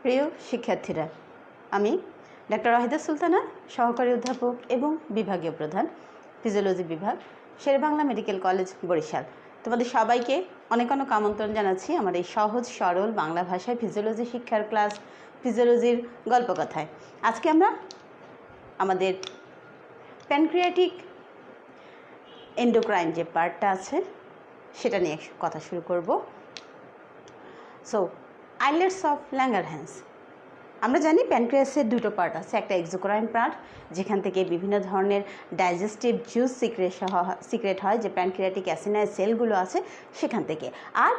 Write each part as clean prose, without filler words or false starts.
প্রিয় শিক্ষার্থীরা, আমি ডাক্তার ওয়াহিদা সুলতানা, সহকারী অধ্যাপক এবং বিভাগীয় প্রধান, ফিজিওলজি বিভাগ, শেরেবাংলা মেডিকেল কলেজ, বরিশাল। তোমাদের সবাইকে অনেক অনেক আমন্ত্রণ জানাচ্ছি আমার এই সহজ সরল বাংলা ভাষায় ফিজিওলজি শিক্ষার ক্লাস, ফিজিওলজির গল্পকথায়। আজকে আমরা আমাদের প্যানক্রিয়াটিক এন্ডোক্রাইন যে পার্টটা আছে সেটা নিয়ে কথা শুরু করব। So islets of Langerhans. আমরা জানি প্যানক্রিয়াসের দুটো পার্ট আছে, একটা এক্সোক্রাইন পার্ট যেখান থেকে বিভিন্ন ধরনের ডাইজেস্টিভ জুস সিক্রেট হয় যে প্যানক্রিয়াটিক অ্যাসিনাইজ সেলগুলো আছে সেখান থেকে। আর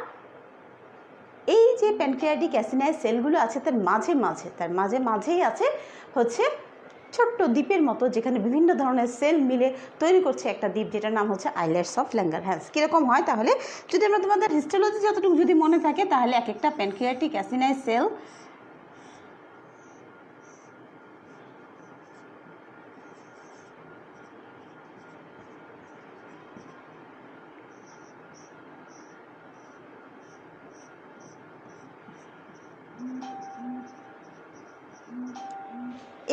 এই যে প্যানক্রিয়াটিক অ্যাসিনাইজ সেলগুলো আছে তার মাঝেই আছে হচ্ছে ছোট্ট দ্বীপের মতো, যেখানে বিভিন্ন ধরনের সেল মিলে তৈরি করছে একটা দ্বীপ, যেটার নাম হচ্ছে আইলেটস অফ ল্যাঙ্গারহ্যান্স। কীরকম হয় তাহলে, যদি আমরা তোমাদের হিস্টোলজি যতটুকু যদি মনে থাকে, তাহলে এক একটা প্যানক্রিয়াটিক অ্যাসিনাইজ সেল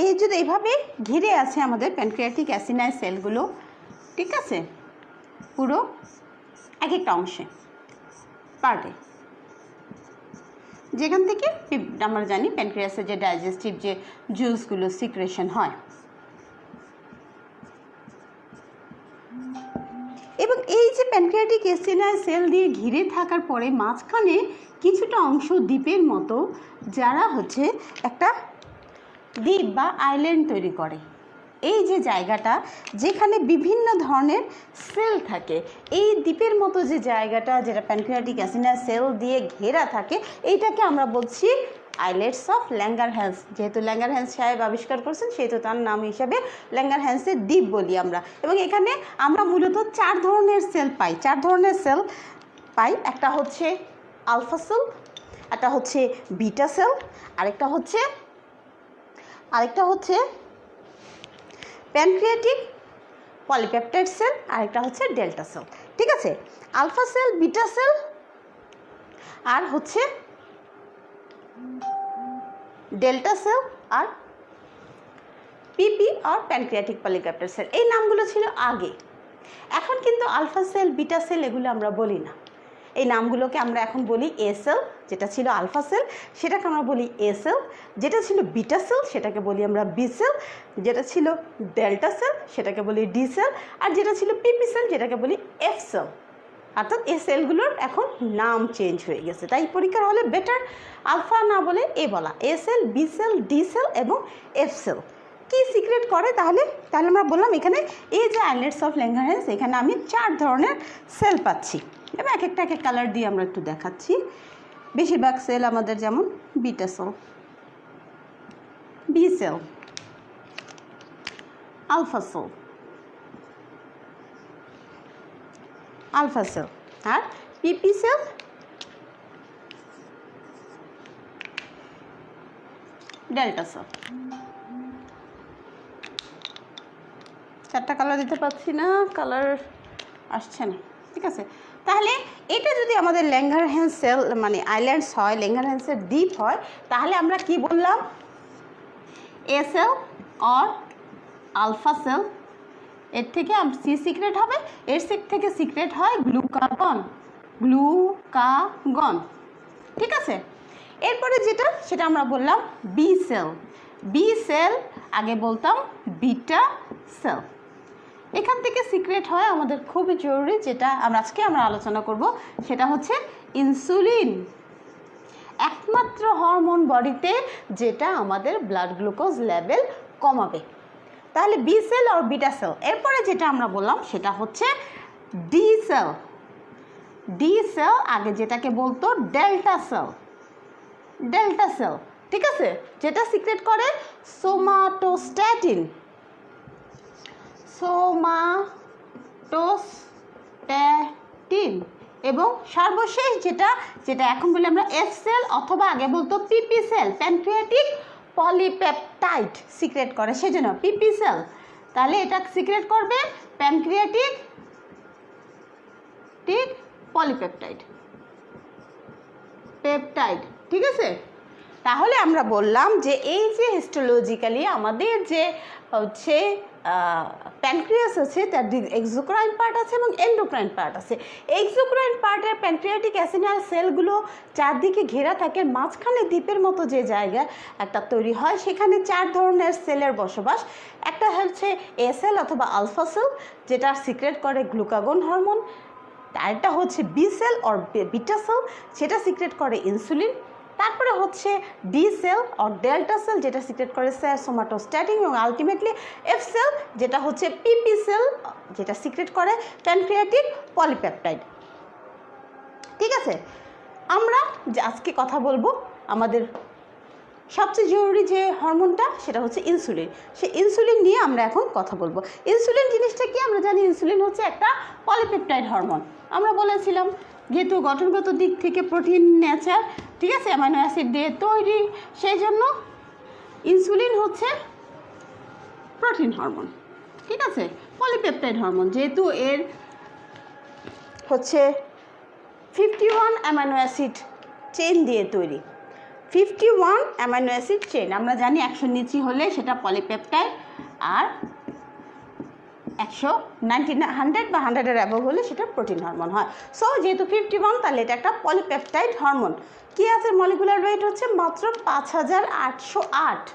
এই যদি এইভাবে ঘিরে আছে আমাদের প্যানক্রিয়াটিক অ্যাসিনাইজ সেলগুলো, ঠিক আছে, পুরো এক একটা অংশে পার্টে, যেখান থেকে আমরা জানি প্যানক্রিয়াসের যে ডাইজেস্টিভ যে জুসগুলো সিক্রেশন হয়। এবং এই যে প্যানক্রিয়াটিক অ্যাসিনাইজ সেল দিয়ে ঘিরে থাকার পরে মাঝখানে কিছুটা অংশ দ্বীপের মতো, যারা হচ্ছে একটা দ্বীপ বা আইল্যান্ড তৈরি করে। এই যে জায়গাটা যেখানে বিভিন্ন ধরনের সেল থাকে, এই দ্বীপের মতো যে জায়গাটা যেটা প্যানক্রিয়াটিক অ্যাসিনাইজ সেল দিয়ে ঘেরা থাকে, এইটাকে আমরা বলছি আইলেটস অফ ল্যাঙ্গারহ্যান্স। যেহেতু ল্যাঙ্গারহ্যান্স সাহেব আবিষ্কার করছেন, সেহেতু তার নাম হিসাবে ল্যাঙ্গারহ্যান্সের দ্বীপ বলি আমরা। এবং এখানে আমরা মূলত চার ধরনের সেল পাই। একটা হচ্ছে আলফা সেল, একটা হচ্ছে বিটা সেল, আরেকটা হচ্ছে প্যানক্রিয়াটিক পলিপেপটাইড সেল, আরেকটা হচ্ছে ডেল্টা সেল। ঠিক আছে, আলফা সেল, বিটা সেল আর হচ্ছে ডেল্টা সেল আর পিপি আর প্যানক্রিয়াটিক পলিপেপটাইড সেল, এই নামগুলো ছিল আগে। এখন কিন্তু আলফা সেল, বিটা সেল এগুলো আমরা বলি না। এই নামগুলোকে আমরা এখন বলি এ সেল, যেটা ছিল আলফা সেল সেটাকে আমরা বলি এ সেল, যেটা ছিল বিটা সেল সেটাকে বলি আমরা বি সেল, যেটা ছিল ডেল্টা সেল সেটাকে বলি ডি সেল, আর যেটা ছিল পিপি সেল যেটাকে বলি এফ সেল। অর্থাৎ এই সেলগুলোর এখন নাম চেঞ্জ হয়ে গেছে, তাই পরীক্ষার হলে বেটার আলফা না বলে এ বলা। A cell, B cell, D cell এবং এফ সেল কি সিক্রেট করে তাহলে আমরা বললাম এখানে এই যে আইলেটস অফ ল্যাঙ্গারহ্যান্স, এখানে আমি চার ধরনের সেল পাচ্ছি এবং এক একটা কালার দিয়ে আমরা একটু দেখাচ্ছি। বেশিরভাগ সেল আমাদের যেমন beta cell, B cell, alpha cell আর পিপি সেল, ডেল্টা সেল। চারটা কালার দিতে পারছি না, কালার আসছে না। ঠিক আছে, তাহলে এটা যদি আমাদের ল্যাঙ্গারহ্যান্স সেল মানে আইল্যান্ডস হয়, ল্যাঙ্গারহ্যান্সের দ্বীপ হয়, তাহলে আমরা কি বললাম, এ সেল অর আলফা সেল, এর থেকে সি সিক্রেট হবে, এর থেকে সিক্রেট হয় গ্লুকাগন। ঠিক আছে, এরপরে সেটা আমরা বললাম বি সেল, আগে বলতাম বিটা সেল। এখান থেকে সিক্রেট হয় আমাদের খুবই জরুরি, যেটা আজকে আমরা আলোচনা করব, সেটা হচ্ছে ইনসুলিন, একমাত্র হরমোন বডিতে যেটা আমাদের ব্লাড গ্লুকোজ লেভেল কমাবে। তাহলে বি সেল আর বিটা সেল। এরপরে যেটা আমরা বললাম সেটা হচ্ছে ডি সেল, আগে যেটাকে বলতো ডেল্টা সেল। ঠিক আছে, যেটা সিক্রেট করে সোমাটোস্ট্যাটিন এবং সর্বশেষ যেটা এখন বলি আমরা এফ সেল, অথবা আগে বলতো পিপি সেল, প্যানক্রিয়াটিক পলিপেপটাইড সিক্রেট করে, সেজন্য পিপি সেল। তাহলে এটা সিক্রেট করবে প্যানক্রিয়াটিক পলিপেপটাইড। ঠিক আছে, তাহলে আমরা বললাম যে এই যে হিস্টোলজিক্যালি আমাদের যে হচ্ছে প্যানক্রিয়াস আছে, তার এক্সোক্রাইন পার্ট আছে এবং এন্ডোক্রাইন পার্ট আছে। এক্সোক্রাইন পার্টের প্যানক্রিয়াটিক অ্যাসিনাল সেলগুলো চারদিকে ঘেরা থাকে, মাঝখানে দ্বীপের মতো যে জায়গায় একটা তৈরি হয়, সেখানে 4 ধরনের সেলের বসবাস। একটা হচ্ছে এ সেল অথবা আলফা সেল, যেটা সিক্রেট করে গ্লুকাগন হরমোন। আরেকটা হচ্ছে B cell or beta cell, সেটা সিক্রেট করে ইনসুলিন। তারপরে হচ্ছে D cell or delta cell, যেটা সিক্রেট করে সোমাটোস্ট্যাটিন। এবং আলটিমেটলি এফ সেল, যেটা হচ্ছে পিপি সেল, যেটা সিক্রেট করে প্যানক্রিয়াটিক পলিপেপটাইড। ঠিক আছে, আমরা আজকে কথা বলবো আমাদের সবচেয়ে জরুরি যে হরমোনটা, সেটা হচ্ছে ইনসুলিন। সেই ইনসুলিন নিয়ে আমরা এখন কথা বলবো। ইনসুলিন জিনিসটা কি? আমরা জানি ইনসুলিন হচ্ছে একটা পলিপেপটাইড হরমোন। আমরা বলেছিলাম যেহেতু গঠনগত দিক থেকে প্রোটিন নেচার, ঠিক আছে, অ্যামাইনো অ্যাসিড দিয়ে তৈরি, সেই জন্য ইনসুলিন হচ্ছে প্রোটিন হরমোন। ঠিক আছে, পলিপেপটাইড হরমোন, যেহেতু এর হচ্ছে 51 অ্যামাইনো অ্যাসিড চেইন দিয়ে তৈরি। 51 অ্যামাইনো অ্যাসিড চেইন, আমরা জানি 100 নিচে হলে সেটা পলিপেপটাইড, আর 100 বা 100-এর অ্যাবভ হলে সেটা প্রোটিন হরমোন হয়। সো যেহেতু 51, তাহলে এটা একটা পলিপেপটাইড হরমোন। কি আছে? মলিকুলার ওয়েট হচ্ছে মাত্র 5808।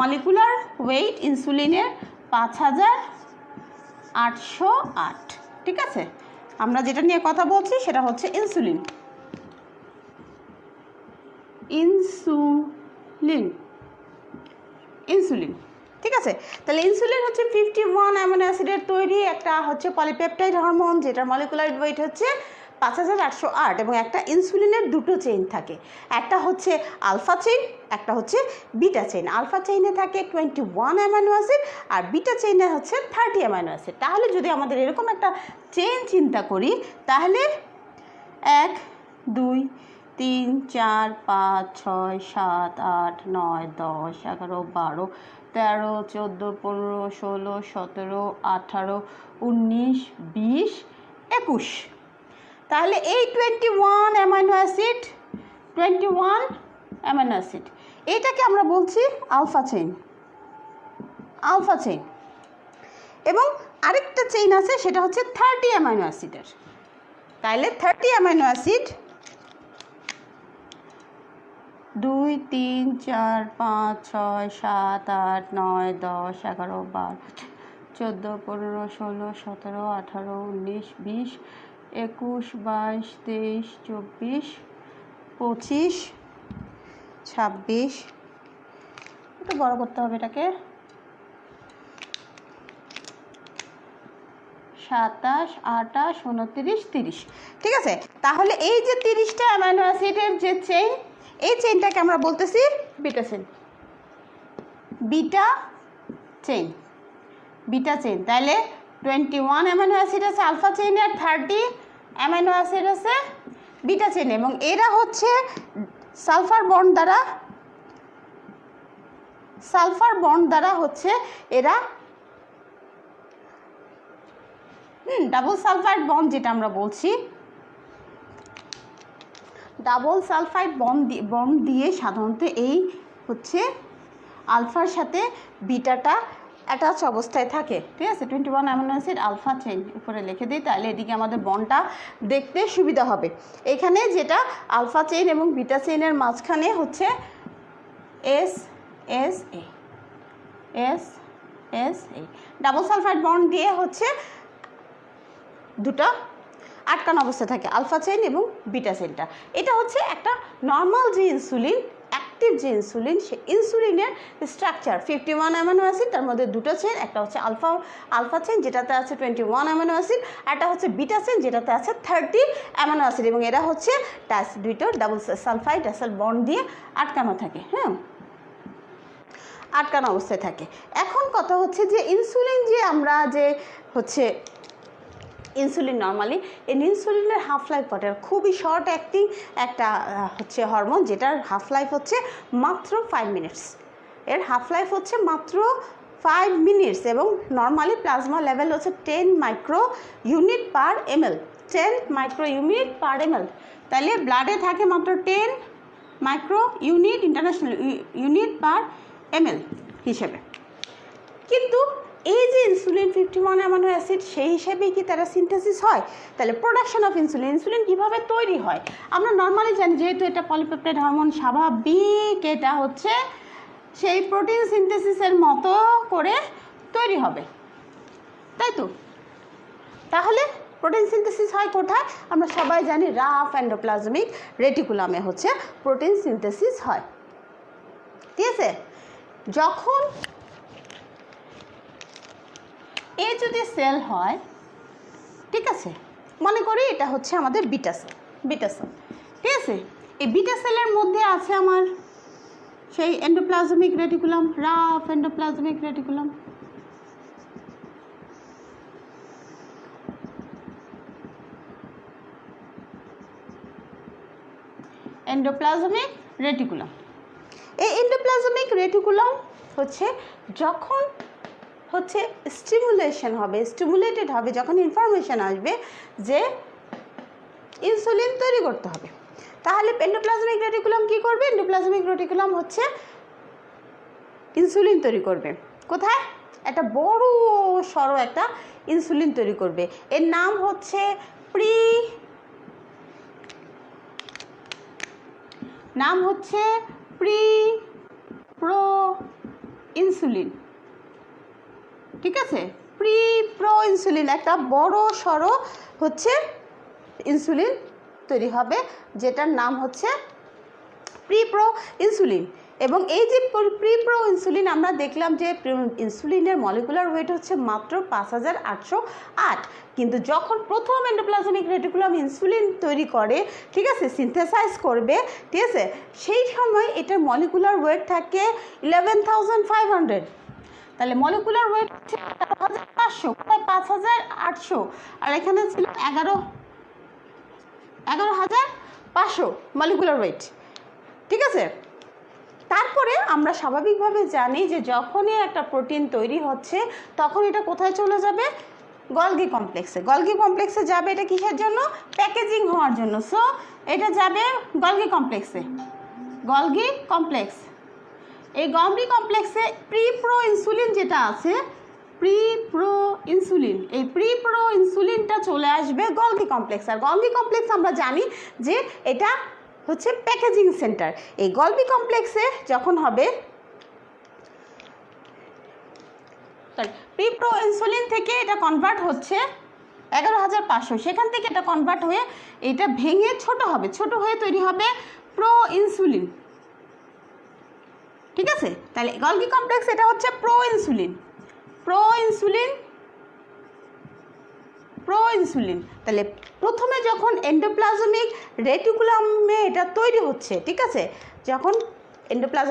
মলিকুলার ওয়েট ইনসুলিনের 5808। ঠিক আছে, আমরা যেটা নিয়ে কথা বলছি সেটা হচ্ছে ইনসুলিন। ইনসুলিন ঠিক আছে, তাহলে ইনসুলিন হচ্ছে 51 অ্যামিনো অ্যাসিডের তৈরি একটা হচ্ছে পলিপেপটাইড হরমোন, যেটার মলিকুলার ওয়েট হচ্ছে 5808। এবং একটা ইনসুলিনের দুটো চেইন থাকে, একটা হচ্ছে আলফা চেইন, একটা হচ্ছে বিটা চেইন। আলফা চেইনে থাকে 21 অ্যামিনো অ্যাসিড, আর বিটা চেইনে হচ্ছে 30 অ্যামিনো অ্যাসিড। তাহলে যদি আমাদের এরকম একটা চেইন চিন্তা করি, তাহলে 1 2 3 4 5 6 7 8 9 10 11 12 13 14 15 16 17 18 19 20 21। তাহলে এই 21 অ্যামাইনো অ্যাসিড, 21 অ্যামাইনো অ্যাসিড, এটাকে আমরা বলছি আলফা চেইন। Alpha chain. এবং আরেকটা চেইন আছে, সেটা হচ্ছে 30 অ্যামাইনো অ্যাসিডের। তাহলে 30 অ্যামাইনো অ্যাসিড 2 3 4 5 6 7 8 9 10 11 12 14 15 16 17 18 19 20 21 22 23 24 25 26, একটু বড় করতে হবে এটাকে, 27 28 29 30। ঠিক আছে, তাহলে এই যে 30টা অ্যামাইনো অ্যাসিডের যে চেইন, এই চেইনটাকে আমরা বলতেছি beta chain. Beta chain, beta chain. তাহলে 21 অ্যামাইনো অ্যাসিড আছে আলফা চেইনে, আর 30 অ্যামাইনো অ্যাসিড আছে বিটা চেইনে। এবং এরা হচ্ছে সালফার বন্ড দ্বারা হচ্ছে এরা ডাবল সালফাইড বন্ড, যেটা আমরা বলছি ডাবল সালফাইড বন্ড দিয়ে সাধারণত এই হচ্ছে আলফার সাথে বিটাটা অ্যাটাচ অবস্থায় থাকে। ঠিক আছে, 21 অ্যামিনো অ্যাসিড আলফা চেইন উপরে লিখে দিই, তাহলে এদিকে আমাদের বন্ডটা দেখতে সুবিধা হবে। এখানে যেটা আলফা চেইন এবং বিটা চেইনের মাঝখানে হচ্ছে S S A double sulphide bond দিয়ে হচ্ছে দুটো আটকানো অবস্থায় থাকে, আলফা চেইন এবং বিটা চেইনটা। এটা হচ্ছে একটা নর্মাল যে ইনসুলিন, অ্যাক্টিভ যে ইনসুলিন, সে ইনসুলিনের স্ট্রাকচার 51 অ্যামিনো অ্যাসিড, তার মধ্যে দুটো চেইন, একটা হচ্ছে আলফা চেইন যেটাতে আছে 21 অ্যামিনো অ্যাসিড, একটা হচ্ছে বিটা চেইন যেটাতে আছে 30 অ্যামিনো অ্যাসিড। এবং এরা হচ্ছে দুটো ডাবল সালফাইড অ্যাসিড বন্ড দিয়ে আটকানো থাকে। হ্যাঁ, আটকানো অবস্থায় থাকে। এখন কথা হচ্ছে যে ইনসুলিন যে আমরা যে হচ্ছে ইনসুলিন নর্মালি এই ইনসুলিনের হাফ লাইফ কত, খুবই শর্ট অ্যাক্টিং একটা হচ্ছে হরমোন, যেটার হাফ লাইফ হচ্ছে মাত্র 5 মিনিটস। এর হাফ লাইফ হচ্ছে মাত্র 5 মিনিটস। এবং নর্মালি প্লাজমা লেভেল হচ্ছে 10 micro unit per ML, 10 micro unit per ML. তাহলে ব্লাডে থাকে মাত্র 10 micro unit international unit per ml হিসেবে। কিন্তু এই যে ইনসুলিন 51 অ্যামাইনো অ্যাসিড সেই হিসেবেই কি তারা সিনথেসিস হয়? তাহলে প্রোডাকশন অফ ইনসুলিন, ইনসুলিন কীভাবে তৈরি হয় আমরা নর্মালি জানি, যেহেতু এটা পলিপেপটাইড হরমোন স্বাভাবিক এটা হচ্ছে সেই প্রোটিন সিনথেসিসের মতো করে তৈরি হবে, তাই তো? তাহলে প্রোটিন সিনথেসিস হয় কোথায়? আমরা সবাই জানি রাফ এন্ডোপ্লাজমিক রেটিকুলামে হচ্ছে প্রোটিন সিনথেসিস হয়, ঠিক আছে? যখন এ যদি সেল হয়, ঠিক আছে, মনে করি এটা হচ্ছে আমাদের বিটা সেল, ঠিক আছে? এই বিটা সেলের মধ্যে আছে আমার সেই endoplasmic reticulum, rough endoplasmic reticulum. Endoplasmic reticulum, এই এন্ডোপ্লাজমিক রেটিকুলাম হচ্ছে যখন হচ্ছে স্টিমুলেটেড হবে, যখন ইনফরমেশন আসবে যে ইনসুলিন তৈরি করতে হবে, তাহলে এন্ডোপ্লাজমিক রেটিকুলাম কি করবে? এন্ডোপ্লাজমিক রেটিকুলাম হচ্ছে ইনসুলিন তৈরি করবে। কোথায়? একটা বড় সড়ো একটা ইনসুলিন তৈরি করবে, এর নাম হচ্ছে প্রি প্রো ইনসুলিন, ঠিক আছে? প্রো ইনসুলিন, একটা বড় সড়ো হচ্ছে ইনসুলিন তৈরি হবে, যেটার নাম হচ্ছে প্রো ইনসুলিন। এবং এই যে প্রো ইনসুলিন আমরা দেখলাম যে ইনসুলিনের মলিকুলার ওয়েট হচ্ছে মাত্র 5808, কিন্তু যখন প্রথম এন্ডোপ্লাজমিক রেটিকুলাম ইনসুলিন তৈরি করে, ঠিক আছে, সিনথেসাইজ করবে, ঠিক আছে, সেই সময় এটার মলিকুলার ওয়েট থাকে 11500। তাহলে মলিকুলার ওয়েট হচ্ছে 11500, প্রায় 5800, আর এখানে ছিল 11500 মলিকুলার ওয়েট, ঠিক আছে? তারপরে আমরা স্বাভাবিকভাবে জানি যে যখনই একটা প্রোটিন তৈরি হচ্ছে তখন এটা কোথায় চলে যাবে? গলগি কমপ্লেক্সে যাবে। এটা কিসের জন্য? প্যাকেজিং হওয়ার জন্য। সো এটা যাবে গলগি কমপ্লেক্স। এই গলগি কমপ্লেক্সে প্রো ইনসুলিন যেটা আছে, প্রো ইনসুলিন, এই প্রো ইনসুলিনটা চলে আসবে গলগি কমপ্লেক্স। আর গলগি কমপ্লেক্স আমরা জানি যে এটা হচ্ছে প্যাকেজিং সেন্টার। এই গলগি কমপ্লেক্সে যখন হবে প্রো ইনসুলিন থেকে এটা কনভার্ট হচ্ছে 11500, সেখান থেকে এটা কনভার্ট হয়ে এটা ভেঙে ছোট হয়ে তৈরি হবে প্রো ইনসুলিন, ঠিক আছে? তাহলে গলগি কমপ্লেক্স এটা হচ্ছে প্রো ইনসুলিন। তাহলে প্রথমে যখন এন্ডোপ্লাজমিক রেটিকুলামে এটা তৈরি হচ্ছে, ঠিক আছে, যখন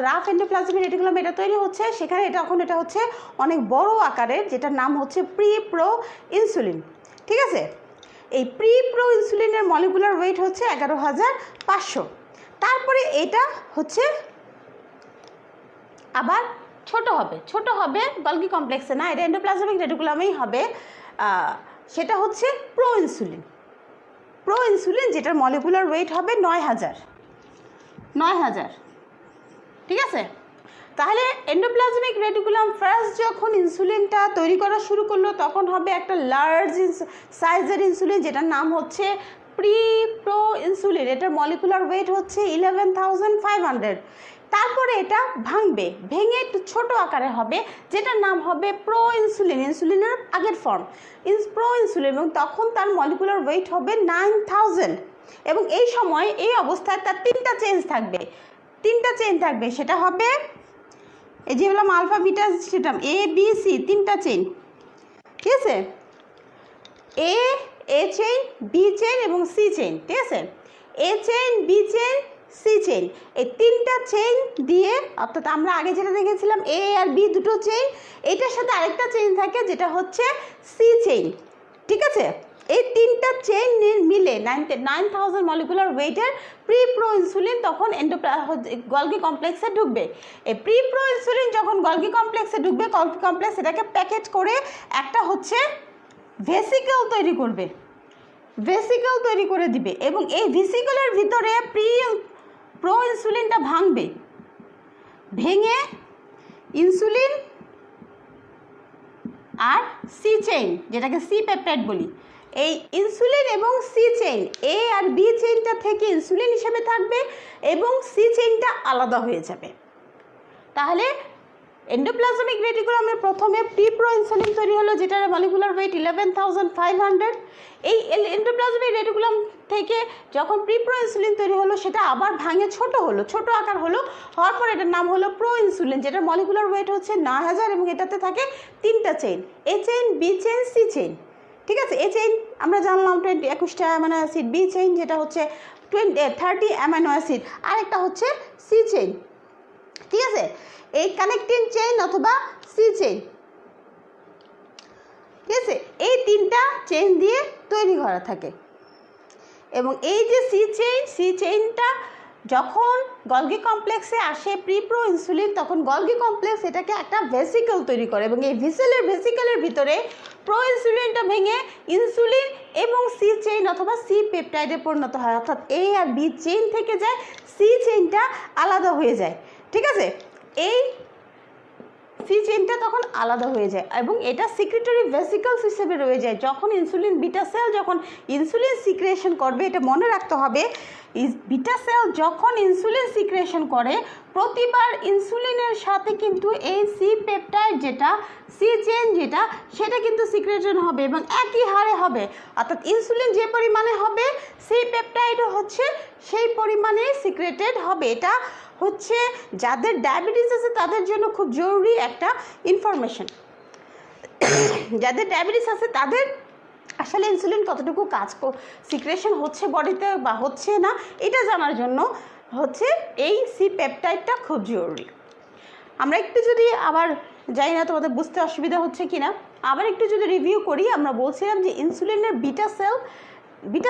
রাফ এন্ডোপ্লাজমিক রেটিকুলামে এটা তৈরি হচ্ছে, সেখানে এটা হচ্ছে অনেক বড় আকারের, যেটার নাম হচ্ছে প্রো ইনসুলিন, ঠিক আছে? এই প্রো ইনসুলিনের মলিকুলার ওয়েট হচ্ছে 11500। তারপরে এটা হচ্ছে আবার ছোট হবে গলগি কমপ্লেক্সে না, এটা এন্ডোপ্লাজমিক রেটিকুলামেই হবে। সেটা হচ্ছে প্রো ইনসুলিন, যেটার মলিকুলার ওয়েট হবে 9000, ঠিক আছে? তাহলে এন্ডোপ্লাজমিক রেটিকুলাম ফার্স্ট যখন ইনসুলিনটা তৈরি করা শুরু করলো তখন হবে একটা লার্জ সাইজের ইনসুলিন, যেটার নাম হচ্ছে প্রো ইনসুলিন। এটার মলিকুলার ওয়েট হচ্ছে 11500। তারপরে এটা ভেঙে একটু ছোট আকারে হবে, যেটার নাম হবে প্রো ইনসুলিন, ইনসুলিনের আগের ফর্ম প্রো ইনসুলিন, এবং তখন তার মলিকুলার ওয়েট হবে 9000। এবং এই সময় এই অবস্থায় তার তিনটা চেইন থাকবে, সেটা হবে এই যে বললাম alpha beta system, A B C, তিনটা চেইন, ঠিক আছে? এ চেইন, বি চেইন এবং সি চেইন, ঠিক আছে? A chain, B chain, C chain, এই তিনটা চেইন দিয়ে, অর্থাৎ আমরা আগে যেটা দেখেছিলাম এ আর বি দুটো চেইন, এটার সাথে আরেকটা চেইন থাকে যেটা হচ্ছে সি চেইন, ঠিক আছে? এই তিনটা চেইন মিলে 9000 মলিকুলার ওয়েটের প্রো ইনসুলিন তখন গলগি কমপ্লেক্সে ঢুকবে। এই প্রো ইনসুলিন যখন গলগি কমপ্লেক্সে ঢুকবে, গলগি কমপ্লেক্স এটাকে প্যাকেট করে একটা হচ্ছে ভেসিকল তৈরি করে দিবে, এবং এই ভেসিকলের ভিতরে প্রো ইনসুলিনটা ভাঙবে, ভেঙে ইনসুলিন আর সি চেইন, যেটাকে সি পেপটাইড বলি, এই ইনসুলিন এবং সি চেইন, এ আর বি চেইনটা থেকে ইনসুলিন হিসেবে থাকবে এবং সি চেইনটা আলাদা হয়ে যাবে। তাহলে এন্ডোপ্লাজমিক রেটিকুলামের প্রথমে প্রি প্রো ইনসুলিন তৈরি হলো, যেটার মলিকুলার ওয়েট 11,500। এই এন্ডোপ্লাজমিক রেটিকুলাম থেকে যখন প্রি প্রো ইনসুলিন তৈরি হলো, সেটা আবার ভাঙে ছোট হলো, ছোট আকার হলো, হওয়ার পর এটার নাম হলো প্রো ইনসুলিন, যেটার মলিকুলার ওয়েট হচ্ছে 9,000 এবং এটাতে থাকে 3টা chain, A chain, B chain, C chain. ঠিক আছে, এ চেইন আমরা জানলাম 21টা অ্যামাইনো অ্যাসিড, বি চেইন যেটা হচ্ছে 30 অ্যামাইনো অ্যাসিড, আর একটা হচ্ছে সি চেইন। ঠিক আছে, এই কানেক্টিং চেইন অথবা সি চেইন, ঠিক আছে, এই 3টা চেইন দিয়ে তৈরি করা থাকে। এবং এই যে সি চেইনটা যখন গলগি কমপ্লেক্সে আসে প্রি প্রো ইনসুলিন, তখন গলগি কমপ্লেক্স এটাকে একটা ভেসিকল তৈরি করে এবং এই ভেসিকলের ভিতরে প্রো ইনসুলিনটা ভেঙে ইনসুলিন এবং সি চেইন অথবা সি পেপটাইডে পরিণত হয়, অর্থাৎ এ আর বি চেইন থেকে যায়, সি চেইনটা আলাদা হয়ে যায়। ঠিক আছে, এই সি চেইনটা তখন আলাদা হয়ে যায় এবং এটা সিক্রেটরি ভেসিকলস হিসেবে রয়ে যায়। যখন ইনসুলিন বিটা সেল যখন ইনসুলিন সিক্রেশন করবে, এটা মনে রাখতে হবে, বিটা সেল যখন ইনসুলিন সিক্রেশন করে, প্রতিবার ইনসুলিনের সাথে কিন্তু এই সি পেপটাইড যেটা, সি চেইন যেটা, সেটা কিন্তু সিক্রেশন হবে এবং একই হারে হবে। অর্থাৎ ইনসুলিন যে পরিমাণে হবে, সি পেপটাইডও হচ্ছে সেই পরিমাণে সিক্রেটেড হবে। এটা হচ্ছে যাদের ডায়াবেটিস আছে তাদের জন্য খুব জরুরি একটা ইনফরমেশন। যাদের ডায়াবেটিস আছে তাদের আসলে ইনসুলিন কতটুকু কাজ সিক্রেশন হচ্ছে বডিতে বা হচ্ছে না, এটা জানার জন্য হচ্ছে এই সি পেপটাইডটা খুব জরুরি। আমরা একটু যদি আবার জানি না তোমাদের বুঝতে অসুবিধা হচ্ছে কি না, আবার একটু যদি রিভিউ করি, আমরা বলছিলাম যে ইনসুলিনের বিটা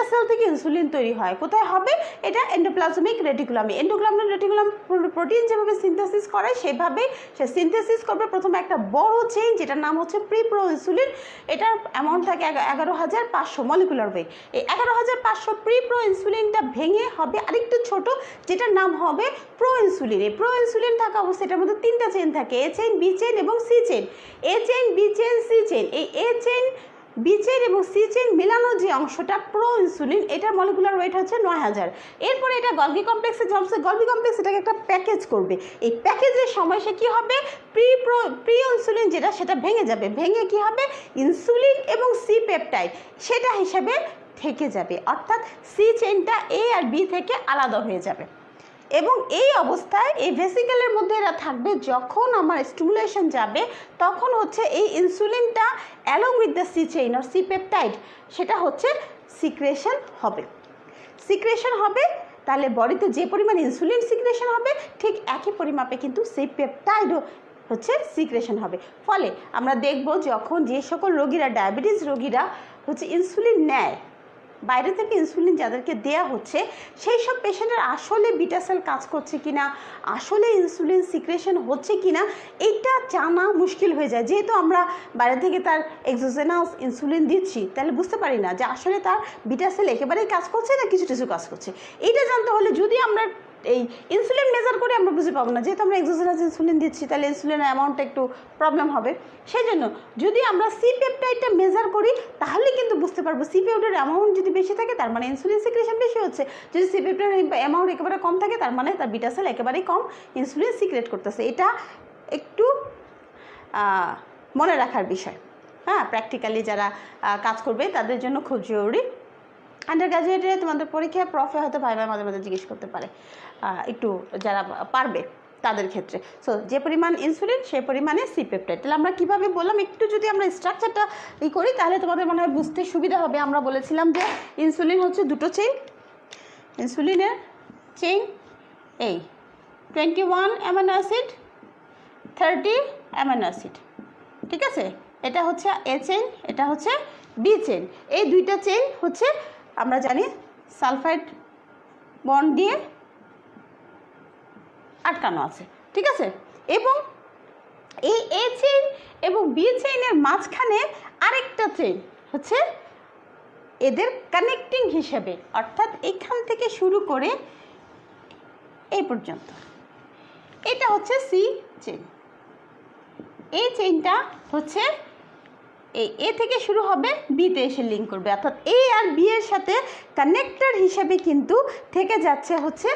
সেল থেকে ইনসুলিন তৈরি হয়। কোথায় হবে? এটা এন্ডোপ্লাজমিক রেটিকুলামে। এন্ডোপ্লাজমিক রেটিকুলাম প্রোটিন যেভাবে সিনথেসিস করে সেভাবেই সে সিনথেসিস করবে প্রথমে একটা বড় চেইন, যেটার নাম হচ্ছে প্রি প্রো ইনসুলিন। এটার অ্যামাউন্ট থাকে 11,500 মলিকুলার ওয়েট। এই 11,500 প্রি প্রো ইনসুলিনটা ভেঙে হবে আরেকটু ছোট, যেটার নাম হবে প্রো ইনসুলিন। এই প্রো ইনসুলিন থাকা অবস্থায় এটার মধ্যে 3টা চেইন থাকে, এ চেইন, বি চেইন এবং C chain. A chain, B chain, C chain, এই এ চেইন, বি চেইন এবং সি চেইন মিলানো যে অংশটা প্রো ইনসুলিন, এটার মলিকুলার ওয়েট হচ্ছে 9,000। এরপরে এটা গলগি কমপ্লেক্সে জমছে, গলগি কমপ্লেক্স এটাকে একটা প্যাকেজ করবে। এই প্যাকেজের সময় সে কী হবে, প্রি ইনসুলিন যেটা, সেটা ভেঙে যাবে, ভেঙে কী হবে, ইনসুলিন এবং সি পেপটাইড সেটা হিসাবে থেকে যাবে, অর্থাৎ সি চেইনটা এ আর বি থেকে আলাদা হয়ে যাবে। এবং এই অবস্থায় এই ভেসিকেলের মধ্যে এরা থাকবে। যখন আমার স্টিমুলেশন যাবে তখন হচ্ছে এই ইনসুলিনটা along with the C chain আর সি পেপটাইড সেটা হচ্ছে সিক্রেশন হবে। তাহলে বডিতে যে পরিমাণ ইনসুলিন সিক্রেশন হবে, ঠিক একই পরিমাপে কিন্তু সি পেপটাইডও হচ্ছে সিক্রেশন হবে। ফলে আমরা দেখব যখন যে সকল রোগীরা, ডায়াবেটিস রোগীরা হচ্ছে ইনসুলিন নেয়, বাইরে থেকে ইনসুলিন যাদেরকে দেয়া হচ্ছে, সেই সব পেশেন্টের আসলে বিটা সেল কাজ করছে কিনা, আসলে ইনসুলিন সিক্রেশন হচ্ছে কিনা, এইটা জানা মুশকিল হয়ে যায়। যেহেতু আমরা বাইরে থেকে তার এক্সোজেনাস ইনসুলিন দিচ্ছি, তাহলে বুঝতে পারি না যে আসলে তার বিটা সেল একেবারেই কাজ করছে না কিছু কাজ করছে। এইটা জানতে হলে যদি আমরা এই ইনসুলিন মেজার করে আমরা বুঝতে পাবো না, যেহেতু আমরা এক্সোজেনাস ইনসুলিন দিচ্ছি, তাহলে ইনসুলিনের অ্যামাউন্টটা একটু প্রবলেম হবে। সেই জন্য যদি আমরা সি পেপটাইডটা মেজার করি, তাহলে কিন্তু বুঝতে পারবো সি পেপটাইডের অ্যামাউন্ট যদি বেশি থাকে তার মানে ইনসুলিন সিক্রেশন বেশি হচ্ছে, যদি সি পেপটাইডের অ্যামাউন্ট একেবারে কম থাকে তার মানে তার বিটা সেল একেবারেই কম ইনসুলিন সিক্রেট করতেছে। এটা একটু মনে রাখার বিষয়। হ্যাঁ, প্র্যাকটিক্যালি যারা কাজ করবে তাদের জন্য খুব জরুরি। আন্ডার গ্র্যাজুয়েটে তোমাদের পরীক্ষায় প্রফে হয়তো ভাইবা মাঝে মাঝে জিজ্ঞেস করতে পারে, একটু যারা পারবে তাদের ক্ষেত্রে। সো যে পরিমাণ ইনসুলিন সেই পরিমাণে সি পেপটাইড। তাহলে আমরা কীভাবে বললাম, একটু যদি আমরা স্ট্রাকচারটা করি তাহলে তোমাদের মনে হয় বুঝতে সুবিধা হবে। আমরা বলেছিলাম যে ইনসুলিন হচ্ছে দুটো চেইন, ইনসুলিনের চেইন এই 21 অ্যামাইনো অ্যাসিড, 30 অ্যামাইনো অ্যাসিড। ঠিক আছে, এটা হচ্ছে এ চেইন, এটা হচ্ছে বি চেইন। এই দুইটা চেইন হচ্ছে আমরা জানি সালফাইড বন্ড দিয়ে আটকানো আছে। ঠিক আছে, এবং এই এ চেইন এবং বি চেইনের মাঝখানে আরেকটা চেইন হচ্ছে এদের কানেক্টিং হিসেবে, অর্থাৎ এখান থেকে শুরু করে এই পর্যন্ত। এটা হচ্ছে সি চেইন। এই চেইনটা হচ্ছে এই এ থেকে শুরু হবে, বিতে এসে লিঙ্ক করবে, অর্থাৎ এ আর বি এর সাথে কানেক্টর হিসেবে কিন্তু থেকে যাচ্ছে হচ্ছে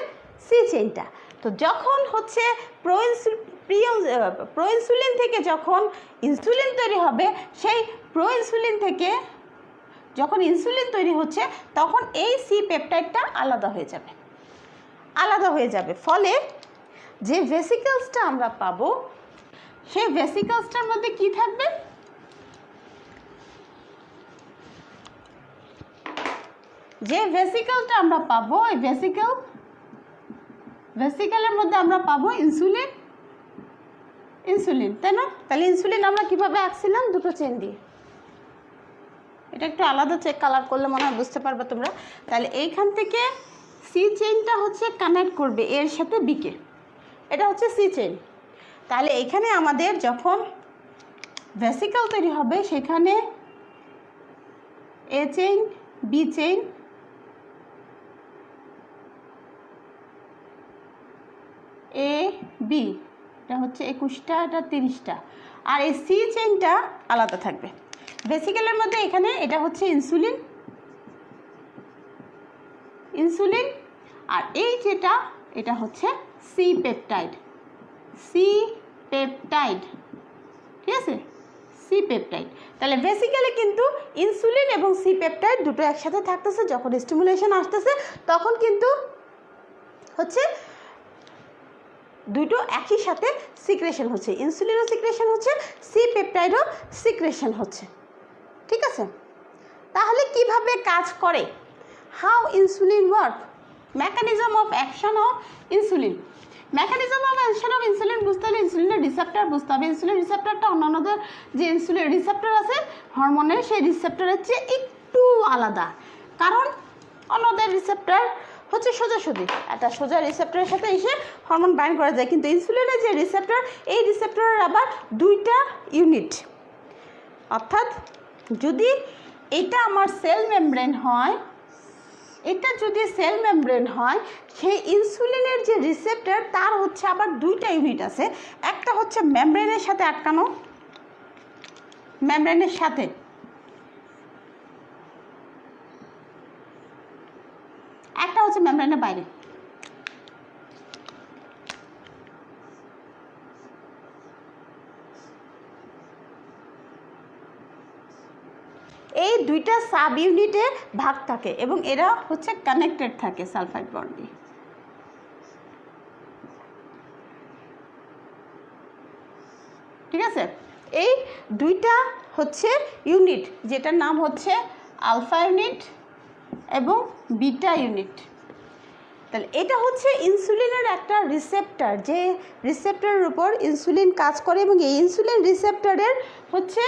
সি চেইনটা। তো যখন হচ্ছে প্রোইনসুলিন থেকে যখন ইনসুলিন তৈরি হবে, সেই প্রোইনসুলিন থেকে যখন ইনসুলিন তৈরি হচ্ছে তখন এই সি পেপটাইডটা আলাদা হয়ে যাবে। ফলে যে ভেসিকলসটা আমরা পাবো সেই ভেসিকলসটার মধ্যে কি থাকবে? যে ভেসিকলটা আমরা পাবো ওই ভেসিকলের মধ্যে আমরা পাবো ইনসুলিন, তাই না? তাহলে ইনসুলিন আমরা কিভাবে আঁকছিলাম? দুটো চেন দিয়ে। এটা একটু আলাদা চেক কালার করলে মনে হয় বুঝতে পারবে তোমরা। তাহলে এইখান থেকে সি চেইনটা হচ্ছে কানেক্ট করবে এর সাথে বিকে, এটা হচ্ছে সি চেইন। তাহলে এখানে আমাদের যখন ভেসিকল তৈরি হবে সেখানে A chain, B chain, A B, এটা হচ্ছে 21টা, এটা 30টা, আর এই সি চেইনটা আলাদা থাকবে। ভেসিকলের মধ্যে এখানে এটা হচ্ছে ইনসুলিন, আর এই যেটা এটা হচ্ছে সি পেপটাইড, ঠিক আছে? C peptide. তাহলে বেসিক্যালি কিন্তু ইনসুলিন এবং সি পেপটাইড দুটো একসাথে থাকতেছে। যখন স্টিমুলেশন আসতেছে তখন কিন্তু হচ্ছে দুটো একই সাথে সিক্রেশন হচ্ছে, ইনসুলিনও সিক্রেশন হচ্ছে, সি পেপটাইডও সিক্রেশন হচ্ছে, ঠিক আছে? তাহলে কিভাবে কাজ করে? How insulin work, mechanism of action of insulin. Mechanism of action of insulin বুঝতে হলে ইনসুলিনের রিসেপ্টর বুঝতে হবে। ইনসুলিন রিসেপ্টরটা অন্যান্যদের যে ইনসুলিন রিসেপ্টর আছে হরমোনের, সেই রিসেপ্টরের চেয়ে একটু আলাদা, কারণ অন্যদের রিসেপ্টর হচ্ছে সোজাসুজি, একটা সোজা রিসেপ্টরের সাথে এসে হরমোন বাইন্ড করা যায়, কিন্তু ইনসুলিনের যে রিসেপ্টর, এই রিসেপ্টরের আবার দুইটা ইউনিট। অর্থাৎ যদি এটা আমার সেল মেমব্রেন হয়, এটা যদি সেল মেমব্রেন হয়, সেই ইনসুলিনের যে রিসেপ্টর তার হচ্ছে আবার দুইটা ইউনিট আছে। একটা হচ্ছে মেমব্রেনের সাথে আটকানো, মেমব্রেনের সাথে, একটা হচ্ছে মেমব্রেনের বাইরে। এই দুইটা সাব ইউনিটে ভাগ থাকে এবং এরা হচ্ছে কানেক্টেড থাকে সালফাইড বন্ড দিয়ে, ঠিক আছে? এই দুইটা হচ্ছে ইউনিট, যেটার নাম হচ্ছে আলফা ইউনিট এবং বিটা ইউনিট। তাহলে এটা হচ্ছে ইনসুলিনের একটা রিসেপ্টর, যে রিসেপ্টরের উপর ইনসুলিন কাজ করে, এবং এই ইনসুলিন রিসেপ্টরের হচ্ছে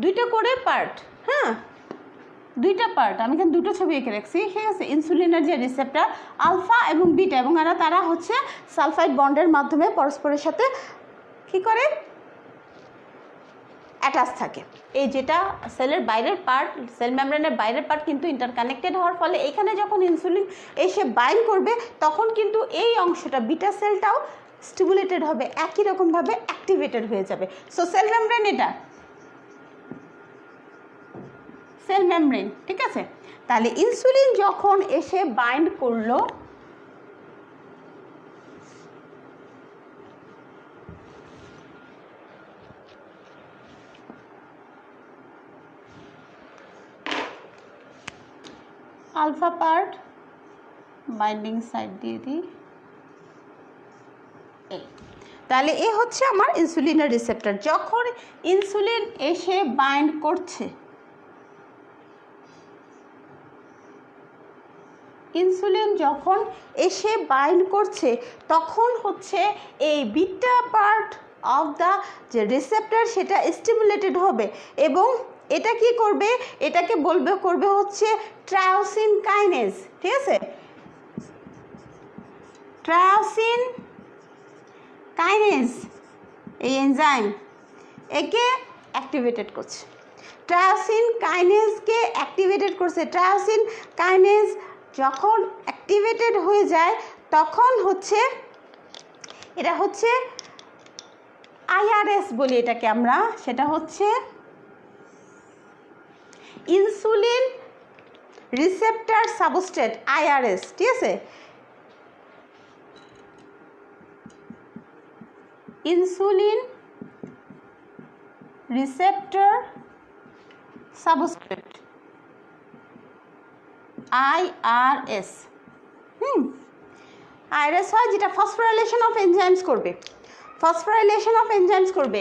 দুইটা করে পার্ট, হ্যাঁ, দুইটা পার্ট। আমি এখানে দুটো ছবি এঁকে রাখছি, ঠিক আছে? ইনসুলিনের যে রিসেপ্টর আলফা এবং বিটা, এবং তারা হচ্ছে সালফাইড বন্ডের মাধ্যমে পরস্পরের সাথে কী করে অ্যাটাচ থাকে। এই যেটা সেলের বাইরের পার্ট, সেল মেমব্রেনের বাইরের পার্ট কিন্তু ইন্টারকানেক্টেড হওয়ার ফলে এখানে যখন ইনসুলিন এসে বাইন্ড করবে তখন কিন্তু এই অংশটা বিটা সেলটাও স্টিমুলেটেড হবে, একই রকমভাবে অ্যাক্টিভেটেড হয়ে যাবে। সো সেল মেমব্রেন, এটা সেল মেমব্রেন, ঠিক আছে? তাহলে ইনসুলিন যখন এসে বাইন্ড করলো, আলফা পার্ট বাইন্ডিং সাইড দিয়ে দিই, তাহলে এ হচ্ছে আমার ইনসুলিনের রিসেপ্টর। যখন ইনসুলিন এসে বাইন্ড করছে, ইনসুলিন যখন এসে বাইন্ড করছে তখন হচ্ছে এই বিটা পার্ট অফ দ্য যে রিসেপ্টর সেটা স্টিমুলেটেড হবে, এবং এটা কি করবে, এটাকে করবে হচ্ছে ট্রায়োসিন কাইনেজ, ঠিক আছে? ট্রায়োসিন কাইনেজ এই এনজাইম একে অ্যাক্টিভেটেড করছে, ট্রায়োসিন কাইনেজকে অ্যাক্টিভেটেড করছে। ট্রায়োসিন কাইনেজ যখন অ্যাক্টিভেটেড হয়ে যায় তখন হচ্ছে এটা হচ্ছে আইআরএস বলি এটাকে আমরা, সেটা হচ্ছে ইনসুলিন রিসেপ্টর সাবস্ট্রেট, আইআরএস। ঠিক আছে, insulin receptor substrate, IRS. IRS হয় যেটা ফসফোরাইলেশন অফ এনজাইমস করবে, ফসফোরাইলেশন অফ এনজাইমস করবে।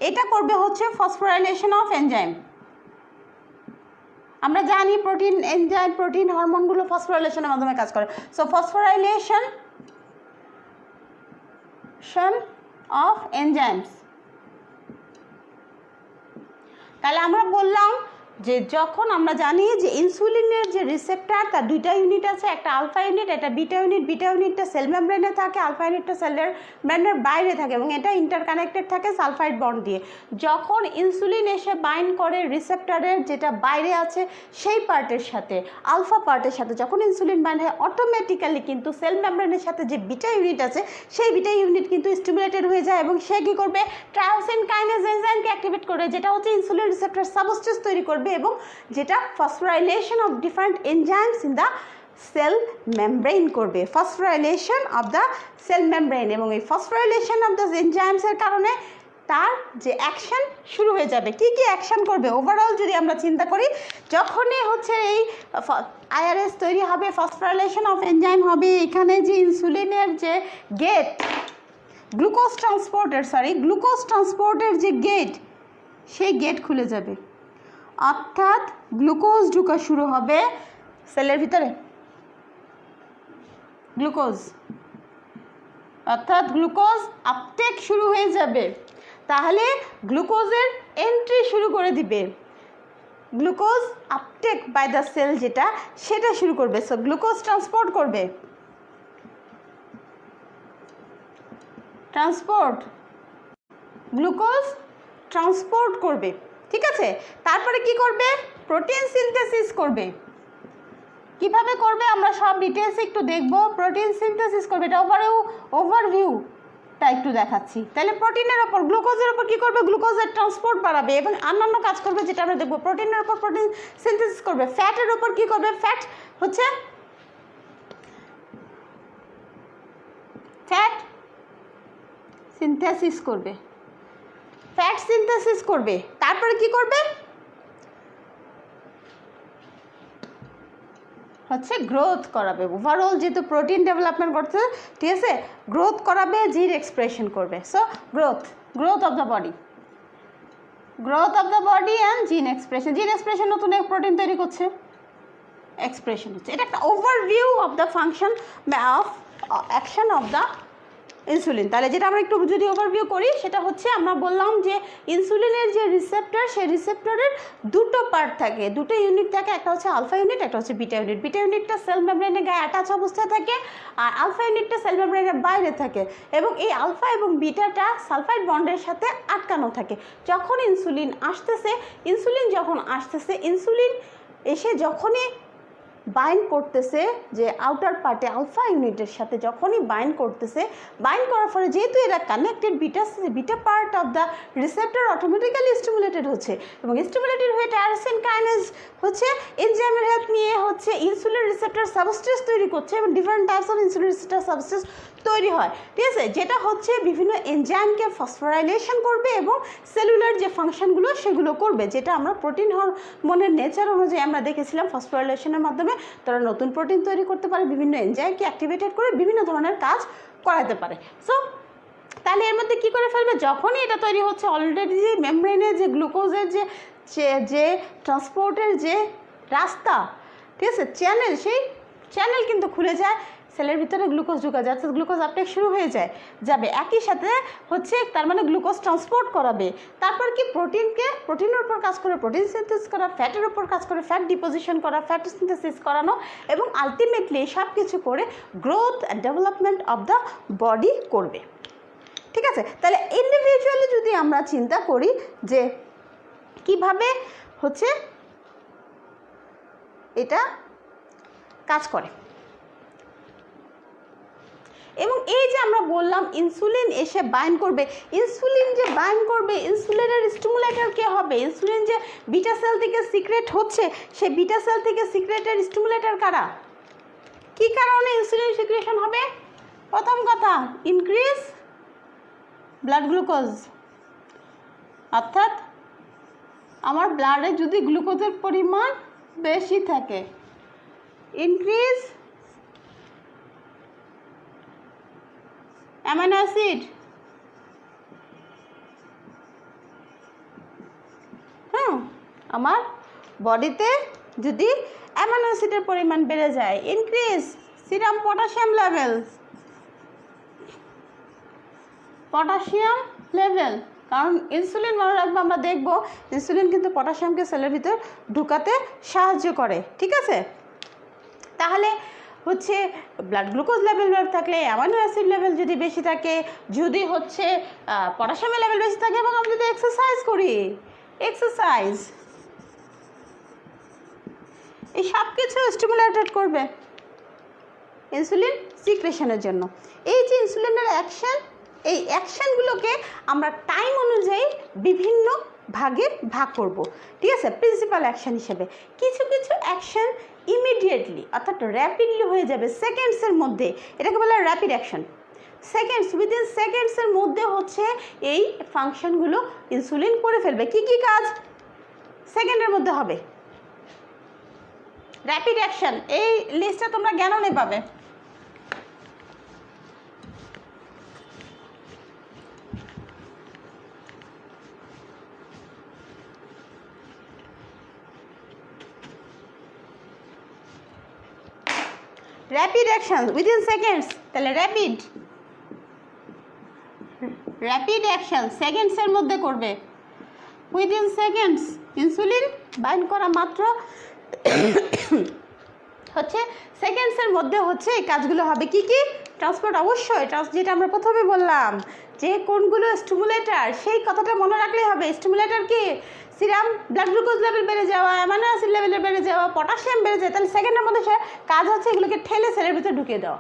এটা করবে হচ্ছে ফসফোরাইলেশন অফ এনজাইম। আমরা জানি প্রোটিন, এনজাইম, প্রোটিন, হরমোনগুলো ফসফোরাইলেশনের মাধ্যমে কাজ করে। So phosphorylation of enzymes. তাহলে আমরা বললাম যে যখন আমরা জানি যে ইনসুলিনের যে রিসেপ্টর তার দুইটা ইউনিট আছে, একটা আলফা ইউনিট, একটা বিটা ইউনিট। বিটা ইউনিটটা সেল মেমব্রেনে থাকে, আলফা ইউনিটটা সেলের মেমব্রেনের বাইরে থাকে এবং এটা ইন্টারকানেক্টেড থাকে সালফাইড বন্ড দিয়ে। যখন ইনসুলিন এসে বাইন্ড করে রিসেপ্টরের যেটা বাইরে আছে সেই পার্টের সাথে, আলফা পার্টের সাথে, যখন ইনসুলিন বাইন্ড হয় অটোমেটিক্যালি কিন্তু সেল মেমব্রেনের সাথে যে বিটা ইউনিট আছে সেই বিটা ইউনিট কিন্তু স্টিমুলেটেড হয়ে যায় এবং সে কী করবে, ট্রায়োসিন কাইনেজ এনজাইমকে অ্যাক্টিভেট করে, যেটা হচ্ছে ইনসুলিন রিসেপ্টর সাবস্ট্রেট তৈরি করবে এবং যেটা phosphorylation of different enzymes in the cell membrane করবে, phosphorylation of the cell membrane. এবং এই ফসফোরাইলেশন অফ দ্য এনজাইমসের কারণে তার যে অ্যাকশন শুরু হয়ে যাবে। কি কি অ্যাকশন করবে ওভারঅল যদি আমরা চিন্তা করি, যখনই হচ্ছে এই আইআরএস তৈরি হবে, ফসফোরাইলেশন অফ এনজাইম হবে, এখানে যে ইনসুলিনের যে গেট, গ্লুকোজ ট্রান্সপোর্টের যে গেট, সেই গেট খুলে যাবে, অর্থাৎ গ্লুকোজ ঢোকা শুরু হবে সেলের ভিতরে, অর্থাৎ গ্লুকোজ আপটেক শুরু হয়ে যাবে। তাহলে গ্লুকোজের এন্ট্রি শুরু করে দিবে, glucose uptake by the cell যেটা, সেটা শুরু করবে। সো গ্লুকোজ ট্রান্সপোর্ট করবে, গ্লুকোজ ট্রান্সপোর্ট করবে। ঠিক আছে, তারপরে কি করবে, প্রোটিন সিনথেসিস করবে। কিভাবে করবে আমরা সব ডিটেলসে একটু দেখব। প্রোটিন সিনথেসিস করবে, এটা ওভারভিউটা একটু দেখাচ্ছি। তাহলে প্রোটিনের ওপর, গ্লুকোজের ওপর কি করবে, গ্লুকোজের ট্রান্সপোর্ট বাড়াবে এবং অন্যান্য কাজ করবে যেটা আমরা দেখব। প্রোটিনের ওপর প্রোটিন সিনথেসিস করবে। ফ্যাটের ওপর কি করবে, ফ্যাট সিনথেসিস করবে, ফ্যাট সিনথেসিস করবে। তারপরে কি করবে, গ্রোথ করাবে। ওভারঅল যেহেতু প্রোটিন ডেভেলপমেন্ট করছে, ঠিক আছে, গ্রোথ করাবে, জিন এক্সপ্রেশন করবে। So growth of the body and জিন এক্সপ্রেশন নতুন এক প্রোটিন তৈরি করছে, এক্সপ্রেশন হচ্ছে। এটা একটা overview of the function of action of the insulin. তাহলে যেটা আমরা একটু যদি ওভারভিউ করি, সেটা হচ্ছে আমরা বললাম যে ইনসুলিনের যে রিসেপ্টর, সেই রিসেপ্টরের দুটো পার্ট থাকে, দুটো ইউনিট থাকে, একটা হচ্ছে আলফা ইউনিট, একটা হচ্ছে বিটা ইউনিট। বিটা ইউনিটটা সেল মেমব্রেনের গায়ে অ্যাটাচ অবস্থায় থাকে আর আলফা ইউনিটটা সেল মেমব্রেনের বাইরে থাকে এবং এই আলফা এবং বিটাটা সালফাইড বন্ডের সাথে আটকানো থাকে। যখন ইনসুলিন এসে যখনই বাইন্ড করতেছে যে আউটার পার্টে আলফা ইউনিটের সাথে, যখনই বাইন্ড করার ফলে যেহেতু এরা connected, beta part of the receptor automatically stimulated হচ্ছে এবং স্টিমুলেটেড হয়ে টায়ারসিন কাইনেজ এনজাইমের হেল্প নিয়ে ইনসুলিন রিসেপ্টর সাবস্ট্রেট তৈরি করছে এবং different types of insulin receptor substrate তৈরি হয়। ঠিক আছে, যেটা বিভিন্ন এনজাইমকে ফসফোরাইলেশন করবে এবং সেলুলার যে ফাংশনগুলো সেগুলো করবে, যেটা আমরা প্রোটিন হরমোনের নেচার অনুযায়ী আমরা দেখেছিলাম। ফসফোরাইলেশনের মাধ্যমে তারা নতুন প্রোটিন তৈরি করতে পারে, বিভিন্ন এনজাইমকে অ্যাক্টিভেটেড করে বিভিন্ন ধরনের কাজ করাতে পারে। সো তাহলে এর মধ্যে কী করে ফেলবে, যখনই এটা তৈরি হচ্ছে অলরেডি যে মেমব্রেনের যে গ্লুকোজের যে ট্রান্সপোর্টের যে রাস্তা, ঠিক আছে, সেই চ্যানেল কিন্তু খুলে যায়, সেলের ভিতরে গ্লুকোজ ঢুকা যায়, গ্লুকোজ আপটেক শুরু হয়ে যাবে। একই সাথে তার মানে গ্লুকোজ ট্রান্সপোর্ট করাবে। তারপর কি প্রোটিনের উপর কাজ করে প্রোটিন সিনথেসিস করা, ফ্যাটের উপর কাজ করে ফ্যাট ডিপোজিশন করা, ফ্যাট সিনথেসিস করানো এবং আলটিমেটলি সব কিছু করে growth and development of the body করবে। ঠিক আছে, তাহলে ইন্ডিভিজুয়ালি যদি আমরা চিন্তা করি যে কিভাবে এটা কাজ করে, এবং এই যে আমরা বললাম ইনসুলিন এসে বাইন্ড করবে, ইনসুলিন যে বাইন্ড করবে, ইনসুলিনের স্টিমুলেটর কে হবে? ইনসুলিন যে বিটা সেল থেকে সিক্রেট হচ্ছে, সেই বিটা সেল থেকে সিক্রেটের স্টিমুলেটর কারা? কি কারণে ইনসুলিন সিক্রেশন হবে? প্রথম কথা, ইনক্রিজ ব্লাড গ্লুকোজ, অর্থাৎ আমার ব্লাডে যদি গ্লুকোজের পরিমাণ বেশি থাকে, ইনক্রিজ অ্যামাইনো অ্যাসিড, আমার বডিতে যদি অ্যামাইনো অ্যাসিডের পরিমাণ বেড়ে যায়, ইনক্রিজ সিরাম পটাশিয়াম লেভেল, কারণ ইনসুলিন মনে রাখবো, আমরা দেখবো ইনসুলিন কিন্তু পটাশিয়ামকে সেলের ভিতর ঢুকাতে সাহায্য করে, ঠিক আছে? তাহলে হচ্ছে ব্লাড গ্লুকোজ লেভেল থাকলে, অ্যামাইনো অ্যাসিড লেভেল যদি বেশি থাকে, যদি হচ্ছে পটাশিয়ামের লেভেল বেশি থাকে, এবং আমরা যদি এক্সারসাইজ করি, এক্সারসাইজ, এই সব কিছু স্টিমুলেটেড করবে ইনসুলিন সিক্রেশনের জন্য। এই যে ইনসুলিনের অ্যাকশন, এই অ্যাকশনগুলোকে আমরা টাইম অনুযায়ী বিভিন্ন ভাগে ভাগ করব, ঠিক আছে? প্রিন্সিপাল অ্যাকশন হিসেবে কিছু কিছু অ্যাকশন ইমিডিয়েটলি অর্থাৎ র্যাপিডলি হয়ে যাবে সেকেন্ডসের মধ্যে, এটাকে বলা হয় র্যাপিড অ্যাকশন। সেকেন্ডস, উইদিন সেকেন্ডসের মধ্যে হচ্ছে এই ফাংশনগুলো ইনসুলিন করে ফেলবে। কি কি কাজ সেকেন্ডের মধ্যে হবে? র্যাপিড অ্যাকশন, এই লিস্টটা তোমরা জ্ঞানে পাবে। র্যাপিড অ্যাকশন উইদিন সেকেন্ডস, তাহলে র্যাপিড অ্যাকশন সেকেন্ডসের মধ্যে করবে, উইদিন সেকেন্ডস। ইনসুলিন বাইন্ড করা মাত্র হচ্ছে সেকেন্ডসের মধ্যে হচ্ছে এই কাজগুলো হবে। কি কি? ট্রান্সপোর্ট, অবশ্যই যেটা আমরা প্রথমে বললাম যে কোনগুলো স্টিমুলেটর, সেই কথাটা মনে রাখলেই হবে। স্টিমুলেটর কি? সিরাম ব্লাড গ্লুকোজ লেভেল বেড়ে যাওয়া, অ্যামাইনো অ্যাসিড লেভেল বেড়ে যাওয়া, পটাশিয়াম বেড়ে যায়, তাহলে সেকেন্ডের মধ্যে সে কাজ হচ্ছে এগুলোকে ঠেলে সেলের ভিতরে ঢুকিয়ে দেওয়া।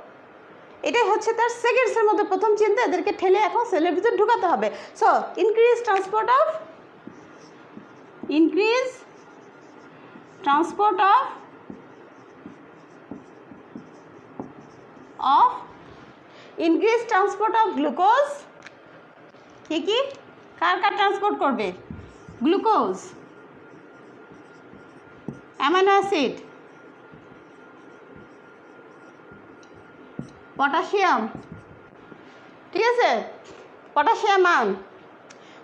এটাই হচ্ছে তার সেকেন্ডসের মধ্যে প্রথম চিন্তা, এদেরকে ঠেলে এখন সেলের ভিতরে ঢুকাতে হবে। So increase transport of increase transport of glucose, কি কার ট্রান্সপোর্ট করবে? গ্লুকোজ, অ্যামাইনো অ্যাসিড, পটাশিয়াম, ঠিক আছে? পটাশিয়াম আয়ন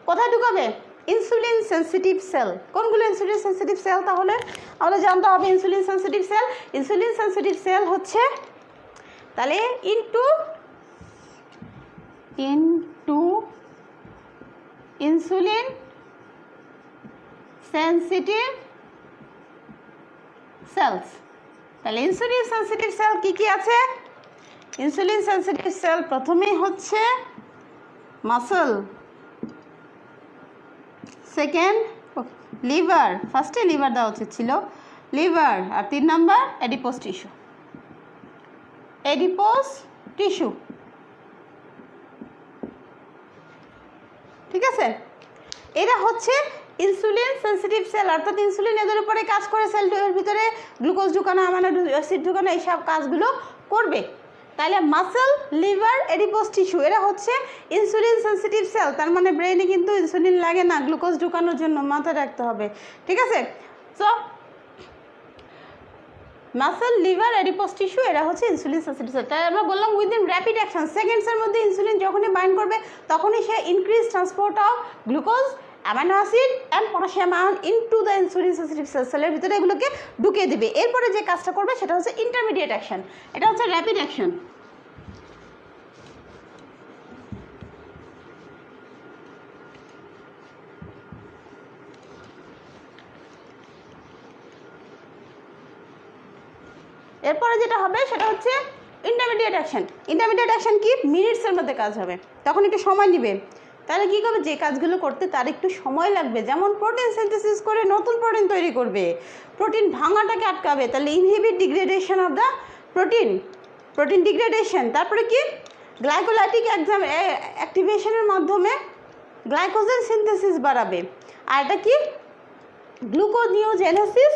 কোথায় ঢুকাবে? Insulin sensitive cell. কোনগুলো ইনসুলিন সেন্সিটিভ সেল? তাহলে আমাদের জানতে হবে ইনসুলিন সেন্সিটিভ সেল হচ্ছে তাহলে ইনটু ইনসুলিন সেন্সিটিভ সেলস। তাহলে ইনসুলিন সেন্সিটিভ সেল কি কি আছে? ইনসুলিন সেন্সিটিভ সেল প্রথমেই হচ্ছে মাসল, সেকেন্ড লিভার, ফার্স্টে লিভার দেওয়া উচিত ছিল, লিভার, আর 3 নম্বর অ্যাডিপোজ টিস্যু, ঠিক আছে? এরা হচ্ছে ইনসুলিন সেন্সিটিভ সেল, অর্থাৎ ইনসুলিন এদের উপরে কাজ করে, সেলের ভিতরে গ্লুকোজ ঢুকানো, অ্যামাইনো অ্যাসিড ঢুকানো, এইসব কাজগুলো করবে। তাহলে মাসল, লিভার, অ্যাডিপোজ টিস্যু এরা হচ্ছে ইনসুলিন সেন্সিটিভ সেল। তার মানে ব্রেনে কিন্তু ইনসুলিন লাগে না গ্লুকোজ ঢুকানোর জন্য, মাথায় রাখতে হবে, ঠিক আছে? So muscle, liver, adipose tissue এরা হচ্ছে ইনসুলিন সেন্সিটিভ সেল। তাই আমরা বললাম উইদিন র্যাপিড অ্যাকশন, সেকেন্ডসের মধ্যে ইনসুলিন যখনই বাইন্ড করবে তখনই সে increase transport of glucose, amino acid and potassium ion into the insulin sensitive cell, সেলের ভিতরে এগুলোকে ঢুকিয়ে দেবে। এরপরে যে কাজটা করবে সেটা হচ্ছে ইন্টারমিডিয়েট অ্যাকশন, এটা হচ্ছে র্যাপিড অ্যাকশন। এরপরে যেটা হবে সেটা হচ্ছে ইন্টারমিডিয়েট অ্যাকশন। ইন্টারমিডিয়েট অ্যাকশন কি? মিনিটসের মধ্যে কাজ হবে, তখন একটু সময় নেবে। তাহলে কী করবে? যে কাজগুলো করতে তার একটু সময় লাগবে, যেমন প্রোটিন সিনথেসিস করে নতুন প্রোটিন তৈরি করবে, প্রোটিন ভাঙাটাকে আটকাবে, তাহলে inhibit degradation of the protein degradation. তারপরে কি? গ্লাইকোলাইটিক অ্যাক্টিভেশনের মাধ্যমে গ্লাইকোজেন সিনথেসিস বাড়াবে। আর এটা কি গ্লুকোনিওজেনেসিস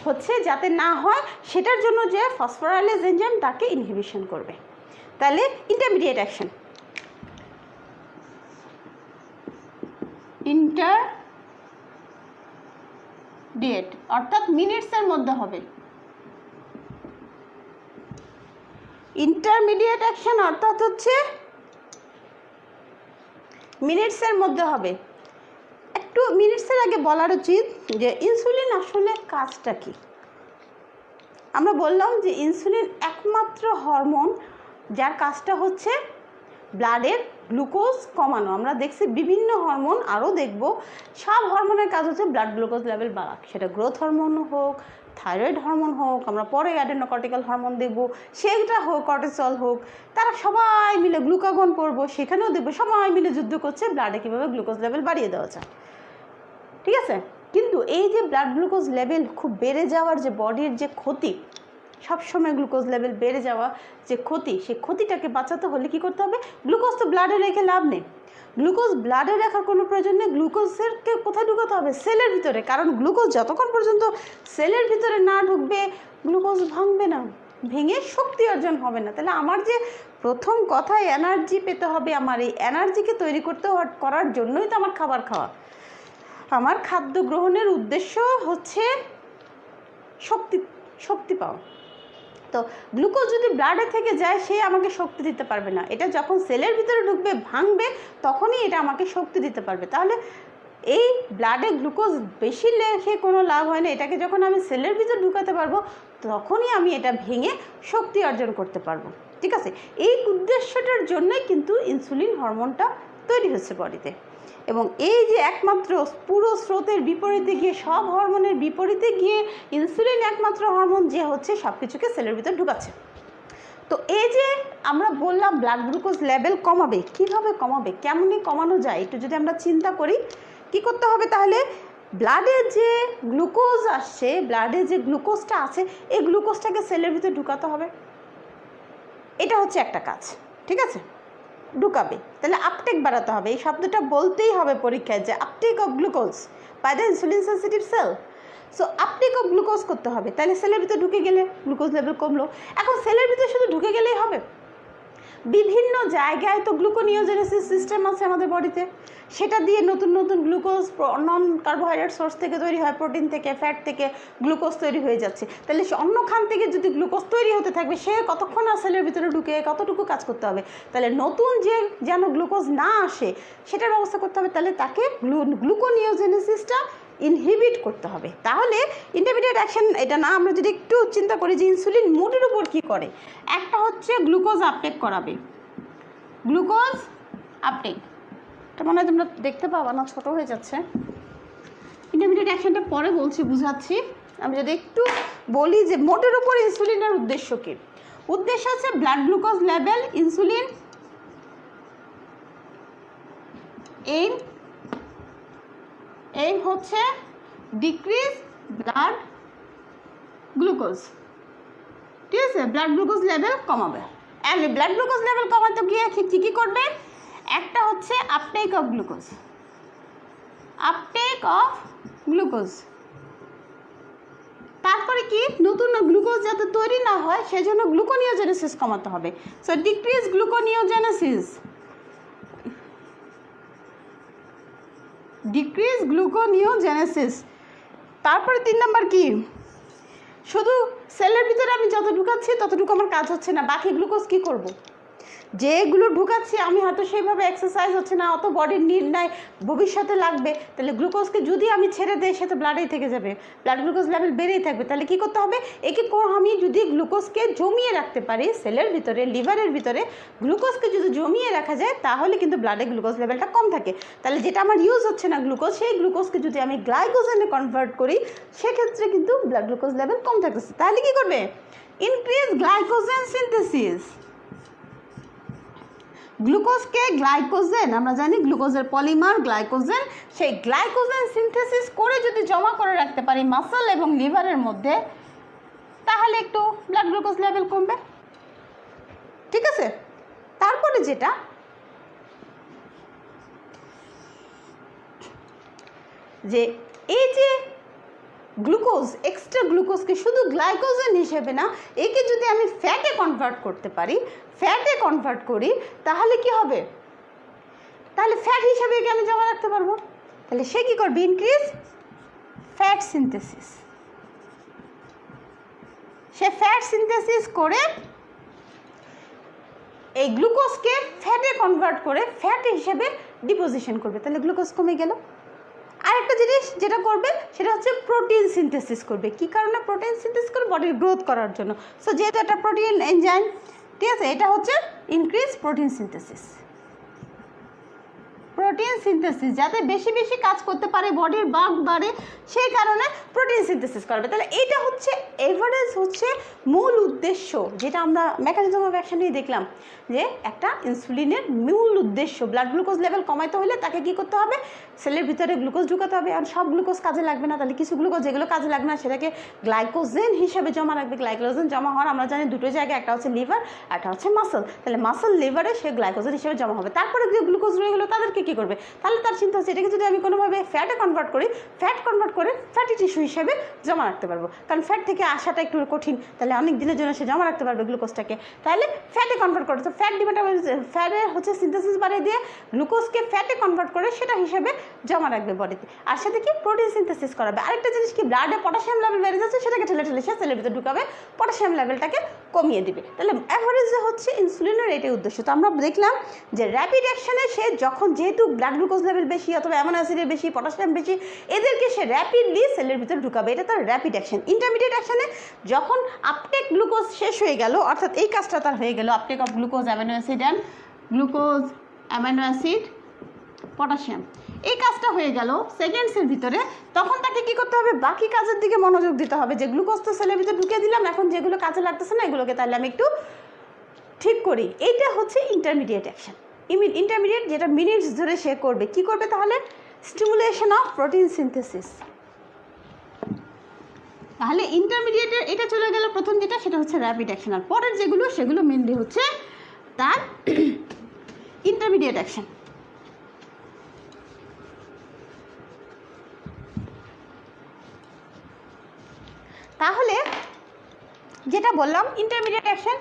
হচ্ছে যাতে না হয় সেটার জন্য যে ফসফোরাইলেজ এনজাইম তাকে ইনহিবিশন করবে। তাহলে ইন্টারমিডিয়েট অ্যাকশন, ইন্টারমিডিয়েট অর্থাৎ মিনিটসের মধ্যে হবে। ইন্টারমিডিয়েট অ্যাকশন অর্থাৎ হচ্ছে মিনিটসের মধ্যে হবে। একটু মিনিটসের আগে বলার উচিত যে ইনসুলিন আসলে কাজটা কি। আমরা বললাম যে ইনসুলিন একমাত্র হরমোন যার কাজটা হচ্ছে ব্লাডের গ্লুকোজ কমানো। আমরা দেখছি বিভিন্ন হরমোন, আরও দেখব, সব হরমোনের কাজ হচ্ছে ব্লাড গ্লুকোজ লেভেল বাড়াক, সেটা গ্রোথ হরমোন হোক, থাইরয়েড হরমোন হোক, আমরা পরে অ্যাডেনোকর্টিক্যাল হরমোন দেখব, সেটা হোক, কর্টিসল হোক, তারা সবাই মিলে গ্লুকাগন পড়বো, সেখানেও দেখবো সবাই মিলে যুদ্ধ করছে ব্লাডে কীভাবে গ্লুকোজ লেভেল বাড়িয়ে দেওয়া যায়। ঠিক আছে, কিন্তু এই যে ব্লাড গ্লুকোজ লেভেল খুব বেড়ে যাওয়ার যে বডির যে ক্ষতি, সবসময় গ্লুকোজ লেভেল বেড়ে যাওয়া যে ক্ষতি, সেই ক্ষতিটাকে বাঁচাতে হলে কী করতে হবে? গ্লুকোজ তো ব্লাডে রেখে লাভ নেই, গ্লুকোজ ব্লাডে রাখার কোনো প্রয়োজন নেই। গ্লুকোজকে কোথায় ঢুকাতে হবে? সেলের ভিতরে, কারণ গ্লুকোজ যতক্ষণ পর্যন্ত সেলের ভিতরে না ঢুকবে গ্লুকোজ ভাঙবে না, ভেঙে শক্তি অর্জন হবে না। তাহলে আমার যে প্রথম কথায় এনার্জি পেতে হবে, আমার এই এনার্জিকে তৈরি করার জন্যই তো আমার খাবার খাওয়া। আমার খাদ্য গ্রহণের উদ্দেশ্য হচ্ছে শক্তি পাওয়া। তো গ্লুকোজ যদি ব্লাডে থেকে যায় সে আমাকে শক্তি দিতে পারবে না, এটা যখন সেলের ভিতরে ঢুকবে, ভাঙবে, তখনই এটা আমাকে শক্তি দিতে পারবে। তাহলে এই ব্লাডে গ্লুকোজ বেশি লেখে কোনো লাভ হয় না, এটাকে যখন আমি সেলের ভিতরে ঢুকাতে পারবো তখনই আমি এটা ভেঙে শক্তি অর্জন করতে পারবো। ঠিক আছে, এই উদ্দেশ্যটার জন্যই কিন্তু ইনসুলিন হরমোনটা তৈরি হচ্ছে বডিতে। এবং এই যে একমাত্র পুরো স্রোতের বিপরীতে গিয়ে, সব হরমোনের বিপরীতে গিয়ে ইনসুলিন একমাত্র হরমোন যে হচ্ছে সব কিছুকে সেলের ভিতর ঢুকাচ্ছে। তো এই যে আমরা বললাম ব্লাড গ্লুকোজ লেভেল কমাবে, কীভাবে কমাবে, কেমনি কমানো যায়, একটু যদি আমরা চিন্তা করি কি করতে হবে? তাহলে ব্লাডে যে গ্লুকোজ আসছে, ব্লাডে যে গ্লুকোজটা আছে, এই গ্লুকোজটাকে সেলের ভিতরে ঢুকাতে হবে। এটা হচ্ছে একটা কাজ। ঠিক আছে, ঢুকাবে, তাহলে আপটেক বাড়াতে হবে। এই শব্দটা বলতেই হবে পরীক্ষায়, যে uptake of glucose by the insulin sensitive cell. So uptake of glucose করতে হবে, তাহলে সেলের ভিতরে ঢুকে গেলে গ্লুকোজ লেভেল কমলো। এখন সেলের ভিতরে শুধু ঢুকে গেলেই হবে? বিভিন্ন জায়গায় তো গ্লুকোনিওজেনেসিস সিস্টেম আছে আমাদের বডিতে, সেটা দিয়ে নতুন নতুন গ্লুকোজ নন কার্বোহাইড্রেট সোর্স থেকে তৈরি হয়, প্রোটিন থেকে, ফ্যাট থেকে গ্লুকোজ তৈরি হয়ে যাচ্ছে। তাহলে অন্য খান থেকে যদি গ্লুকোজ তৈরি হতে থাকবে, সে কতক্ষণ আর সেলের ভিতরে ঢুকে কতটুকু কাজ করতে হবে? তাহলে নতুন যে যেন গ্লুকোজ না আসে সেটার ব্যবস্থা করতে হবে। তাহলে তাকে গ্লুকোনিওজেনেসিসটা ইনহিবিট করতে হবে। তাহলে ইন্টারমিডিয়েট অ্যাকশন এটা না, আমরা যদি একটু চিন্তা করি যে ইনসুলিন মুডের উপর কী করে, একটা হচ্ছে গ্লুকোজ আপটেক করাবে, গ্লুকোজ আপটেক, এটা মনে হয় তোমরা দেখতে পাবা না, ছোটো হয়ে যাচ্ছে। ইন্টারমিডিয়েট অ্যাকশনটা পরে বলছি, বুঝাচ্ছি। আমি যদি একটু বলি যে মোটের উপর ইনসুলিনের উদ্দেশ্য কী, উদ্দেশ্য হচ্ছে blood glucose level, insulin aim হচ্ছে ডিক্রিজ ব্লাড গ্লুকোজ। ঠিক আছে, ব্লাড গ্লুকোজ লেভেল কমাবে। অ্যান্ড ব্লাড গ্লুকোজ লেভেল কমাতে গিয়ে কী করবে? একটা হচ্ছে uptake of glucose, uptake of glucose. তারপরে কি, নতুন গ্লুকোজ যাতে তৈরি না হয় সেজন্য গ্লুকোনিওজেনেসিস কমাতে হবে। So decrease gluconeogenesis, decrease gluconeogenesis. তারপরে 3 নাম্বার কি, শুধু সেলের ভিতরে আমি যত ঢুকাচ্ছি ততটুকু আমার কাজ হচ্ছে না, বাকি গ্লুকোজ কী করব? যেগুলো ঢুকাচ্ছি আমি হয়তো সেইভাবে এক্সারসাইজ হচ্ছে না, অত বডির নিড নাই, ভবিষ্যতে লাগবে, তাহলে গ্লুকোজকে যদি আমি ছেড়ে দিই সে তো ব্লাডেই থেকে যাবে, ব্লাড গ্লুকোজ লেভেল বেড়েই থাকবে। তাহলে কী করতে হবে? একে আমি যদি গ্লুকোজকে জমিয়ে রাখতে পারি সেলের ভিতরে, লিভারের ভিতরে গ্লুকোজকে যদি জমিয়ে রাখা যায় তাহলে কিন্তু ব্লাডে গ্লুকোজ লেভেলটা কম থাকে। তাহলে যেটা আমার ইউজ হচ্ছে না গ্লুকোজ, সেই গ্লুকোজকে যদি আমি গ্লাইকোজেনে কনভার্ট করি সেক্ষেত্রে কিন্তু ব্লাড গ্লুকোজ লেভেল কম থাকতেছে। তাহলে কী করবে? Increase glycogen synthesis. গ্লুকোজকে গ্লাইকোজেন, আমরা জানি গ্লুকোজের পলিমার গ্লাইকোজেন, সেই গ্লাইকোজেন সিনথেসিস করে যদি জমা করে রাখতে পারি মাসল এবং লিভারের মধ্যে, তাহলে একটু ব্লাড গ্লুকোজ লেভেল কমবে। ঠিক আছে, তারপরে যেটা যে এই যে গ্লুকোজ, এক্সট্রা গ্লুকোজকে শুধু গ্লাইকোজেন হিসেবে না, একে যদি আমি ফ্যাটে কনভার্ট করতে পারি, ফ্যাটে কনভার্ট করি, তাহলে কি হবে? তাহলে ফ্যাট হিসেবে একে আমি জমা রাখতে পারবো। তাহলে সে কি করবে? Increase fat synthesis. সে ফ্যাট সিনথেসিস করে এই গ্লুকোজকে ফ্যাটে কনভার্ট করে ফ্যাট হিসেবে ডিপোজিশন করবে। তাহলে গ্লুকোজ কমে গেল। আরেকটা জিনিস যেটা করবে সেটা হচ্ছে প্রোটিন সিনথেসিস করবে। কি কারণে প্রোটিন সিনথেসিস করবে? বডির গ্রোথ করার জন্য। সো যেহেতু একটা প্রোটিন এনজাইম, ঠিক আছে, এটা হচ্ছে increase protein synthesis. Protein synthesis যাতে বেশি বেশি কাজ করতে পারে, বডির বাল্ক বাড়ে, সেই কারণে প্রোটিন সিনথেসিস করবে। তাহলে এইটা হচ্ছে এভারেজ হচ্ছে মূল উদ্দেশ্য, যেটা আমরা মেকানিজম অফ অ্যাকশন নিয়ে দেখলাম যে একটা ইনসুলিনের মূল উদ্দেশ্য ব্লাড গ্লুকোজ লেভেল কমাইতে হলে তাকে কি করতে হবে? সেলের ভিতরে গ্লুকোজ ঢুকাতে হবে। আর সব গ্লুকোজ কাজে লাগবে না, তাহলে কিছু গ্লুকোজ যেগুলো কাজে লাগবে না সেটাকে গ্লাইকোজেন হিসেবে জমা রাখবে। গ্লাইকোজেন জমা হওয়ার আমরা জানি দুটো জায়গায়, একটা হচ্ছে লিভার, একটা হচ্ছে মাসল। তাহলে মাসল লিভারে সে গ্লাইকোজেন হিসেবে জমা হবে। তারপরে যে গ্লুকোজ রয়ে গেলো তাদেরকে কী করবে? তাহলে তার চিন্তা হচ্ছে এটাকে যদি আমি কোনোভাবে ফ্যাটে কনভার্ট করি, ফ্যাট কনভার্ট করে ফ্যাটি টিস্যু হিসেবে জমা রাখতে পারবো। কারণ ফ্যাট থেকে আসাটা একটু কঠিন, তাহলে অনেক দিনের জন্য সে জমা রাখতে পারবে গ্লুকোজটাকে। তাহলে ফ্যাটে কনভার্ট করে, তো ফ্যাট ফ্যাটের হচ্ছে সিনথেসিস বাড়িয়ে দিয়ে গ্লুকোজকে ফ্যাটে কনভার্ট করে সেটা হিসেবে জমা রাখবে বডিতে। আর সাথে কি? প্রোটিন সিনথেসিস করাবে। আরেকটা জিনিস কি? ব্লাডে পটাশিয়াম লেভেল বেড়ে যাচ্ছে, সেটাকে ঠেলে ঠেলে সে সেলের ভিতরে ঢুকাবে, পটাশিয়াম লেভেলটাকে কমিয়ে দিবে। তাহলে অ্যাভারেজে হচ্ছে ইনসুলিনের এটাই উদ্দেশ্য। তো আমরা দেখলাম যে র্যাপিড অ্যাকশনে সে যখন যেহেতু ব্লাড গ্লুকোজ লেভেল বেশি অথবা অ্যামাইনো অ্যাসিডের বেশি, পটাশিয়াম বেশি, এদেরকে সে র্যাপিডলি সেলের ভিতরে ঢুকাবে। এটা তার র্যাপিড অ্যাকশন। ইন্টারমিডিয়েট অ্যাকশনে যখন আপটেক গ্লুকোজ শেষ হয়ে গেল, অর্থাৎ এই কাজটা তার হয়ে গেল, uptake of glucose, amino acid and glucose, amino acid, potassium, এই কাজটা হয়ে গেল সেকেন্ডসের ভিতরে, তখন তাকে কি করতে হবে? বাকি কাজের দিকে মনোযোগ দিতে হবে। যে গ্লুকোজ তো সেলের ভিতরে ঢুকে দিলাম, এখন যেগুলো কাজে লাগতেছে না এগুলোকে তাহলে আমি একটু ঠিক করি। এইটা হচ্ছে ইন্টারমিডিয়েট অ্যাকশন। ইন্টারমিডিয়েট যেটা মিনিটস ধরে সে করবে। কি করবে তাহলে? Stimulation of protein synthesis. তাহলে ইন্টারমিডিয়েটের এটা চলে গেল প্রথম যেটা, সেটা হচ্ছে র্যাপিড অ্যাকশন। আর পরের যেগুলো সেগুলো মেনলি হচ্ছে তার ইন্টারমিডিয়েট অ্যাকশন। তাহলে যেটা বললাম ইন্টারমিডিয়েট অ্যাকশন,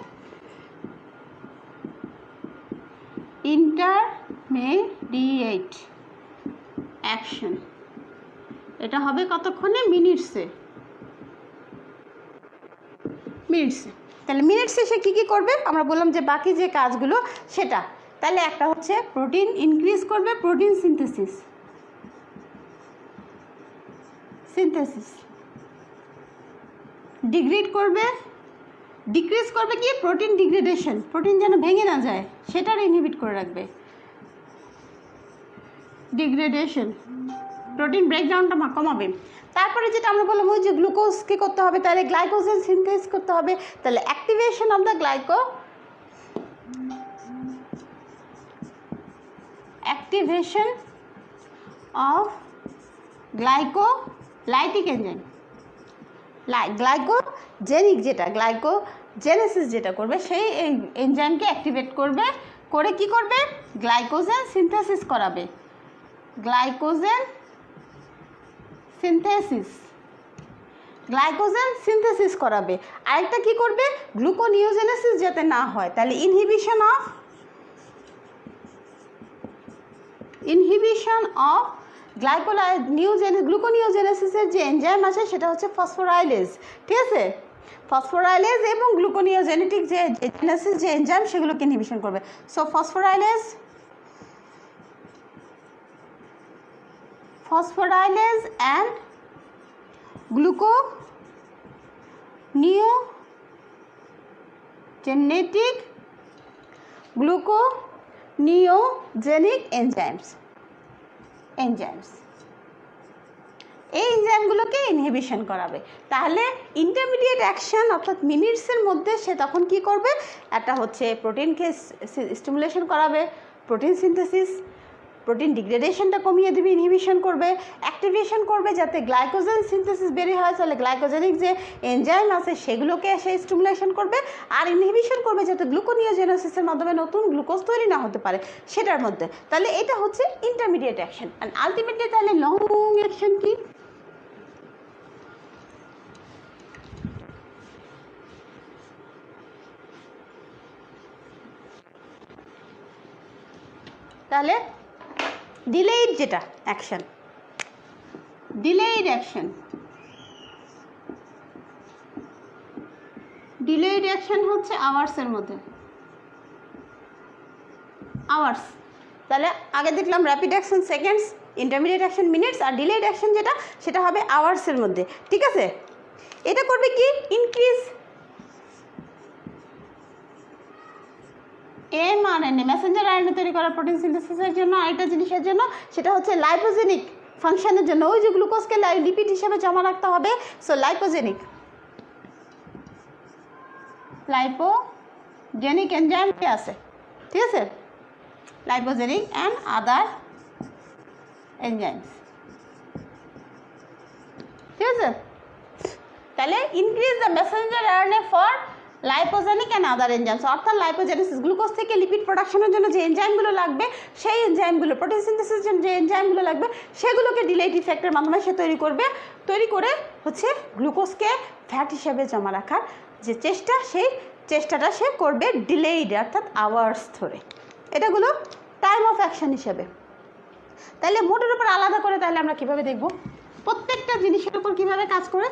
ইন্টারমিডিয়েট অ্যাকশন এটা হবে কতক্ষণে? মিনিটসে। তাহলে মিনিটসে সে কী কী করবে? আমরা বললাম যে বাকি যে কাজগুলো সেটা। তাহলে একটা হচ্ছে প্রোটিন ইনক্রিজ করবে, প্রোটিন সিনথেসিস, ডিগ্রেড করবে, ডিক্রিজ করবে কি? প্রোটিন ডিগ্রেডেশন, প্রোটিন যেন ভেঙে না যায় সেটার ইনহিবিট করে রাখবে। ডিগ্রেডেশন, প্রোটিন ব্রেকডাউনটা কমাবে। তারপরে যেটা আমরা বললাম ওই যে গ্লুকোজ কী করতে হবে? তাহলে গ্লাইকোজেন সিনথেসিস করতে হবে। তাহলে activation of the activation of glycolytic enzyme, glycogenic যেটা গ্লাইকোজেনেসিস যেটা করবে, সেই এনজাইমকে অ্যাক্টিভেট করবে, করে কি করবে? গ্লাইকোজেন সিনথেসিস করাবে। গ্লাইকোজেন সিনথেসিস করাবে। আরেকটা কি করবে? গ্লুকোনিওজেনেসিস যাতে না হয়, তাহলে ইনহিবিশন অফ গ্লুকোনিওজেনেসিসের যে এনজাইম আছে সেটা হচ্ছে ফসফোরাইলেজ। ঠিক আছে, ফসফোরাইলেজ এবং গ্লুকোনিওজেনেটিক যে জেনেসিস যে এনজাইম সেগুলোকে ইনহিবিশন করবে। সো ফসফোরাইলেজ অ্যান্ড গ্লুকোনিওজেনিক এনজাইমস, এই এনজাইমগুলোকে ইনহিবিশন করাবে। তাহলে ইন্টারমিডিয়েট অ্যাকশন অর্থাৎ মিনিটসের মধ্যে সে তখন কি করবে? একটা হচ্ছে প্রোটিনকে স্টিমুলেশন করাবে, প্রোটিন সিনথেসিস, প্রোটিন ডিগ্রেডেশনটা কমিয়ে দেবে, ইনহিবিশন করবে, অ্যাক্টিভেশন করবে যাতে গ্লাইকোজেন সিনথেসিস বেরিয়ে হয়, তাহলে গ্লাইকোজেনিক যে এনজাইম আছে সেগুলোকে সে স্টিমুলেশন করবে, আর ইনহিবিশন করবে যাতে গ্লুকোনিওজেনেসিসের মাধ্যমে নতুন গ্লুকোজ তৈরি না হতে পারে সেটার মধ্যে। তাহলে এটা হচ্ছে ইন্টারমিডিয়েট অ্যাকশন। অ্যান্ড আলটিমেটলি তাহলে লং অ্যাকশন কি? তাহলে ডিলেইড যেটা action, delayed action, delayed action হচ্ছে আওয়ার্সের মধ্যে, আওয়ার্স। তাহলে আগে দেখলাম rapid action seconds, intermediate action minutes, আর ডিলেইড অ্যাকশন যেটা সেটা হবে আওয়ার্সের মধ্যে। ঠিক আছে, এটা করবে কি? ইনক্রিজ mRNA মেসেঞ্জার আরএনএ তৈরি করা প্রোটিন সিনথেসিসের জন্য, আরেকটা জিনিসের জন্য সেটা হচ্ছে লাইপোজেনিক ফাংশনের জন্য। ওই যে গ্লুকোজকে লিপিড হিসেবে জমা রাখতে হবে, সো লাইপোজেনিক, লাইপোজেনিক এনজাইম আছে। ঠিক আছে, লাইপোজেনিক অ্যান্ড আদার এনজাইমস। ঠিক আছে, তাহলে increase the messenger RNA for lipogenic and other enzymes, অর্থাৎ লাইপোজেনেসিস গ্লুকোজ থেকে লিপিড প্রোডাকশনের জন্য যে এনজাইমগুলো লাগবে, সেই এনজাইমগুলো প্রোটিন সিনথেসিসের জন্য যে এনজাইমগুলো লাগবে সেগুলোকে ডিলেইড ইফেক্টের মাধ্যমে সে তৈরি করবে। তৈরি করে হচ্ছে গ্লুকোজকে ফ্যাট হিসেবে জমা রাখার যে চেষ্টা, সেই চেষ্টাটা সে করবে ডিলেইড, অর্থাৎ আওয়ার্স ধরে। এটাগুলো টাইম অফ অ্যাকশন হিসেবে। তাহলে মোটের উপর আলাদা করে তাহলে আমরা কীভাবে দেখব প্রত্যেকটা জিনিসের উপর কীভাবে কাজ করে,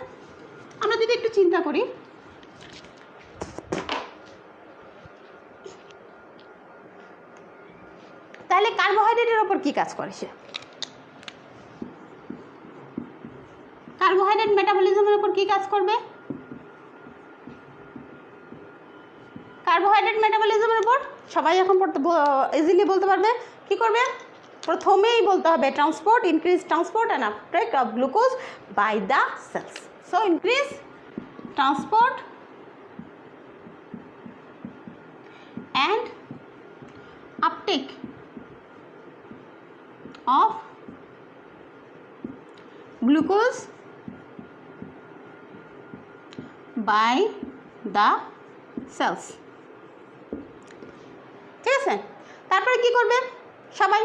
আমরা যদি একটু চিন্তা করি। তাহলে কার্বোহাইড্রেটের ওপর কি কাজ করে সে? কার্বোহাইড্রেট মেটাবলিজমের উপর কি কাজ করবে? কার্বোহাইড্রেট মেটাবলিজমের উপর সবাই এখন ইজিলি বলতে পারবে। কি করবে? প্রথমেই বলতে হবে transport, increase transport and uptake of glucose by the cells. So increase transport and uptake of glucose by the cells। ঠিক আছে, তারপরে কি করবে সবাই?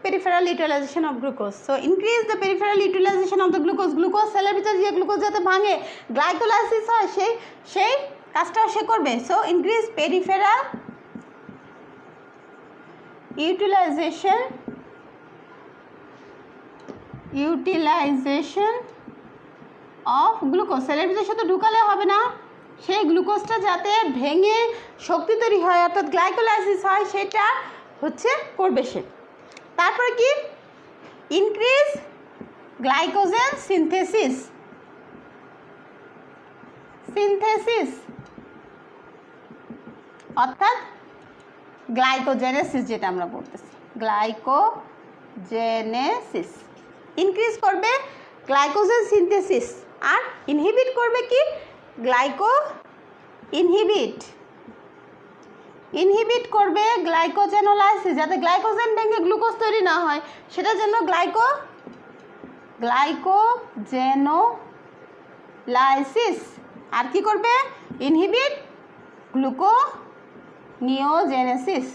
Peripheral utilization of glucose. So increase the peripheral utilization of the glucose. Glucose সেলের ভিতরে যে glucose যাতে ভাঙে, গ্লাইকোলাইসিস হয়, সেই কাজটাও সে করবে। So increase peripheral utilization of glucose. সেলের ভিতরে শুধু ঢুকালে হবে না, সেই গ্লুকোজটা যাতে ভেঙে শক্তি তৈরি হয়, অর্থাৎ গ্লাইকোলাইসিস হয়, সেটা হচ্ছে করবে সে। তারপরে কি? ইনক্রিজ গ্লাইকোজেন সিনথেসিস, অর্থাৎ গ্লাইকোজেনেসিস যেটা আমরা বলতেছি, গ্লাইকোজেনেসিস ইনক্রিজ করবে গ্লাইকোজেন সিনথেসিস, আর ইনহিবিট করবে কি? ইনহিবিট করবে গ্লাইকোজেনোলাইসিস, যাতে গ্লাইকোজেন ভেঙে গ্লুকোজ তৈরি না হয়, সেটার জন্য গ্লাইকোজেনোলাইসিস। আর কি করবে? Inhibit gluconeogenesis.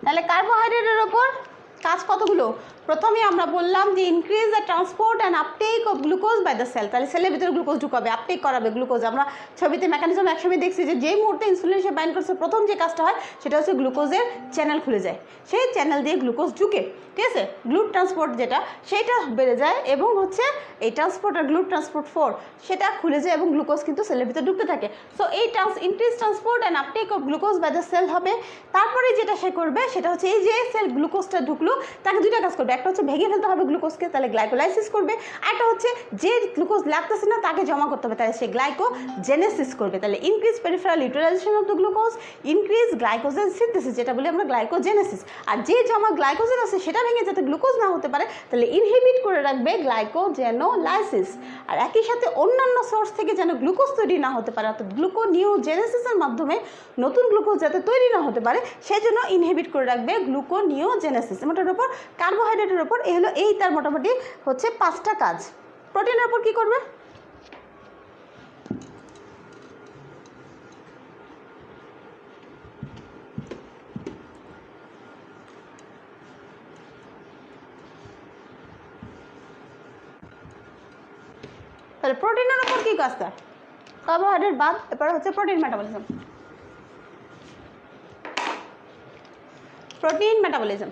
তাহলে কার্বোহাইড্রেটের ওপর কাজ কতগুলো? প্রথমে আমরা বললাম যে increase the transport and uptake of glucose by the cell. তাহলে সেলের ভিতরে গ্লুকোজ ঢুকাবে, আপটেক করাবে গ্লুকোজ। আমরা ছবিতে মেকানিজম একসময় দেখছি যে যেই মুহূর্তে ইনসুলিন সে বাইন্ড করছে, প্রথম যে কাজটা হয় সেটা হচ্ছে গ্লুকোজের চ্যানেল খুলে যায়, সেই চ্যানেল দিয়ে গ্লুকোজ ঢুকে। ঠিক আছে, গ্লুট ট্রান্সপোর্ট যেটা সেইটা বেড়ে যায়, এবং হচ্ছে এই ট্রান্সপোর্ট আর গ্লুট ট্রান্সপোর্ট 4 সেটা খুলে যায়, এবং গ্লুকোজ কিন্তু সেলের ভিতরে ঢুকতে থাকে। সো এই increase transport and uptake of glucose by the cell হবে। তারপরে যেটা সে করবে সেটা হচ্ছে এই যে সেল গ্লুকোজটা ঢুকলো, তাকে দুইটা কাজ করবে। একটা হচ্ছে ভেঙে ফেলতে হবে গ্লুকোজকে, তাহলে গ্লাইকোলাইসিস করবে। আরেকটা হচ্ছে যে গ্লুকোজ লাগতেছে না তাকে জমা করতে হবে, তাহলে সে গ্লাইকোজেনেসিস করবে। তাহলে increase peripheral utilization of the glucose, increase glycogen synthesis, যেটা বলি আমরা গ্লাইকোজেনেসিস। আর যে জমা গ্লাইকোজেন আছে সেটা ভেঙে যাতে গ্লুকোজ না হতে পারে, তাহলে ইনহিবিট করে রাখবে গ্লাইকোজেনোলাইসিস। আর একই সাথে অন্যান্য সোর্স থেকে যেন গ্লুকোজ তৈরি না হতে পারে, অর্থাৎ গ্লুকোনিওজেনেসিসের মাধ্যমে নতুন গ্লুকোজ যাতে তৈরি না হতে পারে সেই জন্য ইনহিবিট করে রাখবে গ্লুকোনিওজেনেসিস। মোটার উপর কার্বোহাইড্রেটের উপর এই তার মোটামুটি হচ্ছে 5টা কাজ। প্রোটিনের উপর কি করবে? তাহলে প্রোটিনের উপর কি কাজ তার? কার্বোহাইড্রেট বাদ, এরপরে হচ্ছে প্রোটিন মেটাবলিজম। প্রোটিন মেটাবলিজম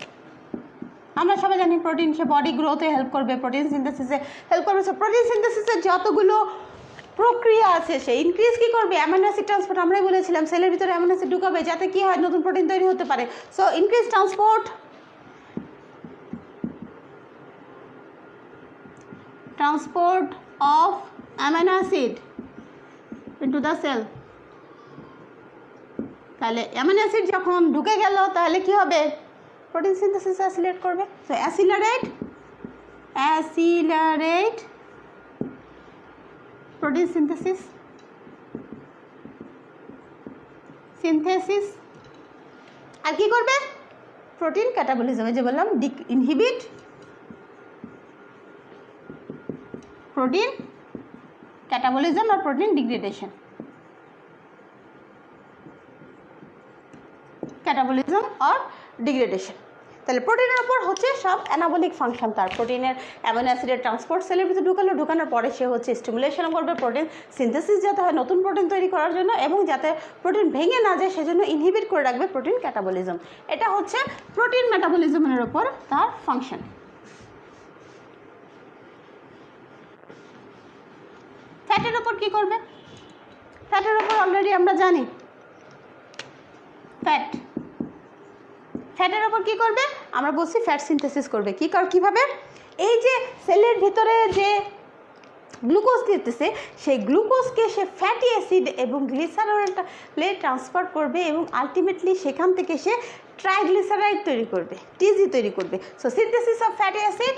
আমরা সবাই জানি প্রোটিন সে বডি গ্রোথে হেল্প করবে, প্রোটিন সিনথেসিসে হেল্প করবে। প্রোটিন সিনথেসিসের যতগুলো প্রক্রিয়া আছে সে ইনক্রিজ কি করবে? Amino acid transport. আমরাই বলেছিলাম সেলের ভিতরে অ্যামাইনো অ্যাসিড ঢুকাবে যাতে কি হয়, নতুন প্রোটিন তৈরি হতে পারে। So increase transport of amino acid into the cell. তাহলে অ্যামাইনো অ্যাসিড যখন ঢুকে গেল তাহলে কি হবে? প্রোটিন সিনথেসিস অ্যাসিলারেট করবে। So accelerate protein synthesis. আর কি করবে? Protein catabolism. যে বললাম ইনহিবিট প্রোটিন ক্যাটাবলিজম আর প্রোটিন ডিগ্রেডেশন। ক্যাটাবলিজম আর ডিগ্রেডেশন। তাহলে প্রোটিনের উপর হচ্ছে সব অ্যানাবলিক ফাংশন তার। প্রোটিনের অ্যামাইনো অ্যাসিডের ট্রান্সপোর্ট সেলের ভিতরে ঢুকানোর পরে সে হচ্ছে স্টিমুলেশন করবে প্রোটিন সিনথেসিস যাতে হয় নতুন প্রোটিন তৈরি করার জন্য, এবং যাতে প্রোটিন ভেঙে না যায় সেজন্য ইনহিবিট করে রাখবে প্রোটিন ক্যাটাবলিজম। এটা হচ্ছে প্রোটিন মেটাবলিজমের উপর তার ফাংশন। ফ্যাটের উপর কি করবে? ফ্যাটের উপর অলরেডি আমরা জানি ফ্যাটের উপর কি করবে? আমরা বলছি ফ্যাট সিনথেসিস করবে। কিভাবে? এই যে সেলের ভিতরে যে গ্লুকোজ দিতেছে সেই গ্লুকোজকে সে ফ্যাটি অ্যাসিড এবং গ্লিসারলে ট্রান্সফার করবে এবং আলটিমেটলি সেখান থেকে সে ট্রাইগ্লিসারাইড তৈরি করবে, টিজি তৈরি করবে। So synthesis of fatty acid.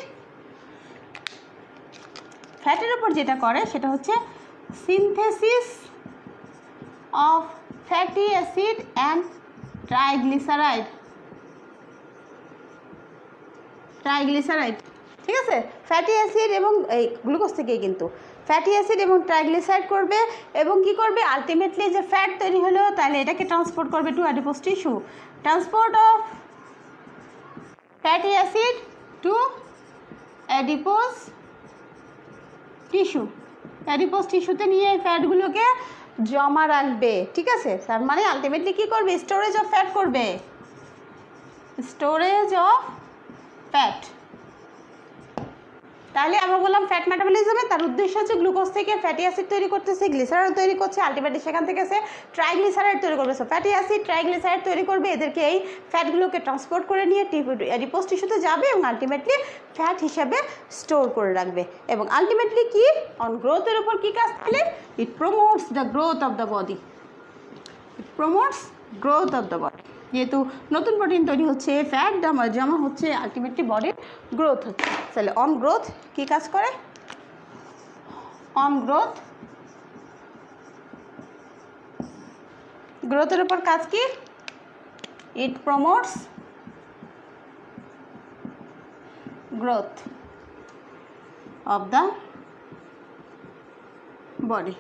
ফ্যাটের উপর যেটা করে সেটা হচ্ছে synthesis of fatty acid and triglyceride. ঠিক আছে? ফ্যাটি অ্যাসিড এবং এই গ্লুকোজ থেকেই কিন্তু ফ্যাটি অ্যাসিড এবং ট্রাইগ্লিসারাইড করবে, এবং কি করবে? আলটিমেটলি যে ফ্যাট তৈরি হলো তাহলে এটাকে ট্রান্সপোর্ট করবে to adipose tissue. Transport of fatty acid to adipose টিস্যুতে নিয়ে এই ফ্যাটগুলোকে জমা রাখবে। ঠিক আছে? তার মানে আলটিমেটলি কি করবে? স্টোরেজ অফ ফ্যাট করবে। তাহলে আমরা বললাম ফ্যাট মেটাবলিজমে তার উদ্দেশ্য হচ্ছে গ্লুকোজ থেকে ফ্যাটি অ্যাসিড তৈরি করতেছে, গ্লিসারাইড তৈরি করছে, আলটিমেটলি সেখান থেকে সে ট্রাইগ্লিসারাইড তৈরি করবে। সো ফ্যাটি অ্যাসিড ট্রাইগ্লিসারাইড তৈরি করবে, এদেরকে এই ফ্যাটগুলোকে ট্রান্সপোর্ট করে নিয়ে অ্যাডিপোজ টিস্যুতে যাবে এবং আলটিমেটলি ফ্যাট হিসাবে স্টোর করে রাখবে। এবং আলটিমেটলি কি অন গ্রোথের উপর কি কাজ? তাহলে it promotes the growth of the body. যেহেতু নতুন প্রোটিন তৈরি হচ্ছে, ফ্যাট জমা হচ্ছে, আলটিমেটলি বডির গ্রোথ হচ্ছে। তাহলে অন গ্রোথ কি কাজ করে? গ্রোথের উপর কাজ কি? It promotes growth of the body.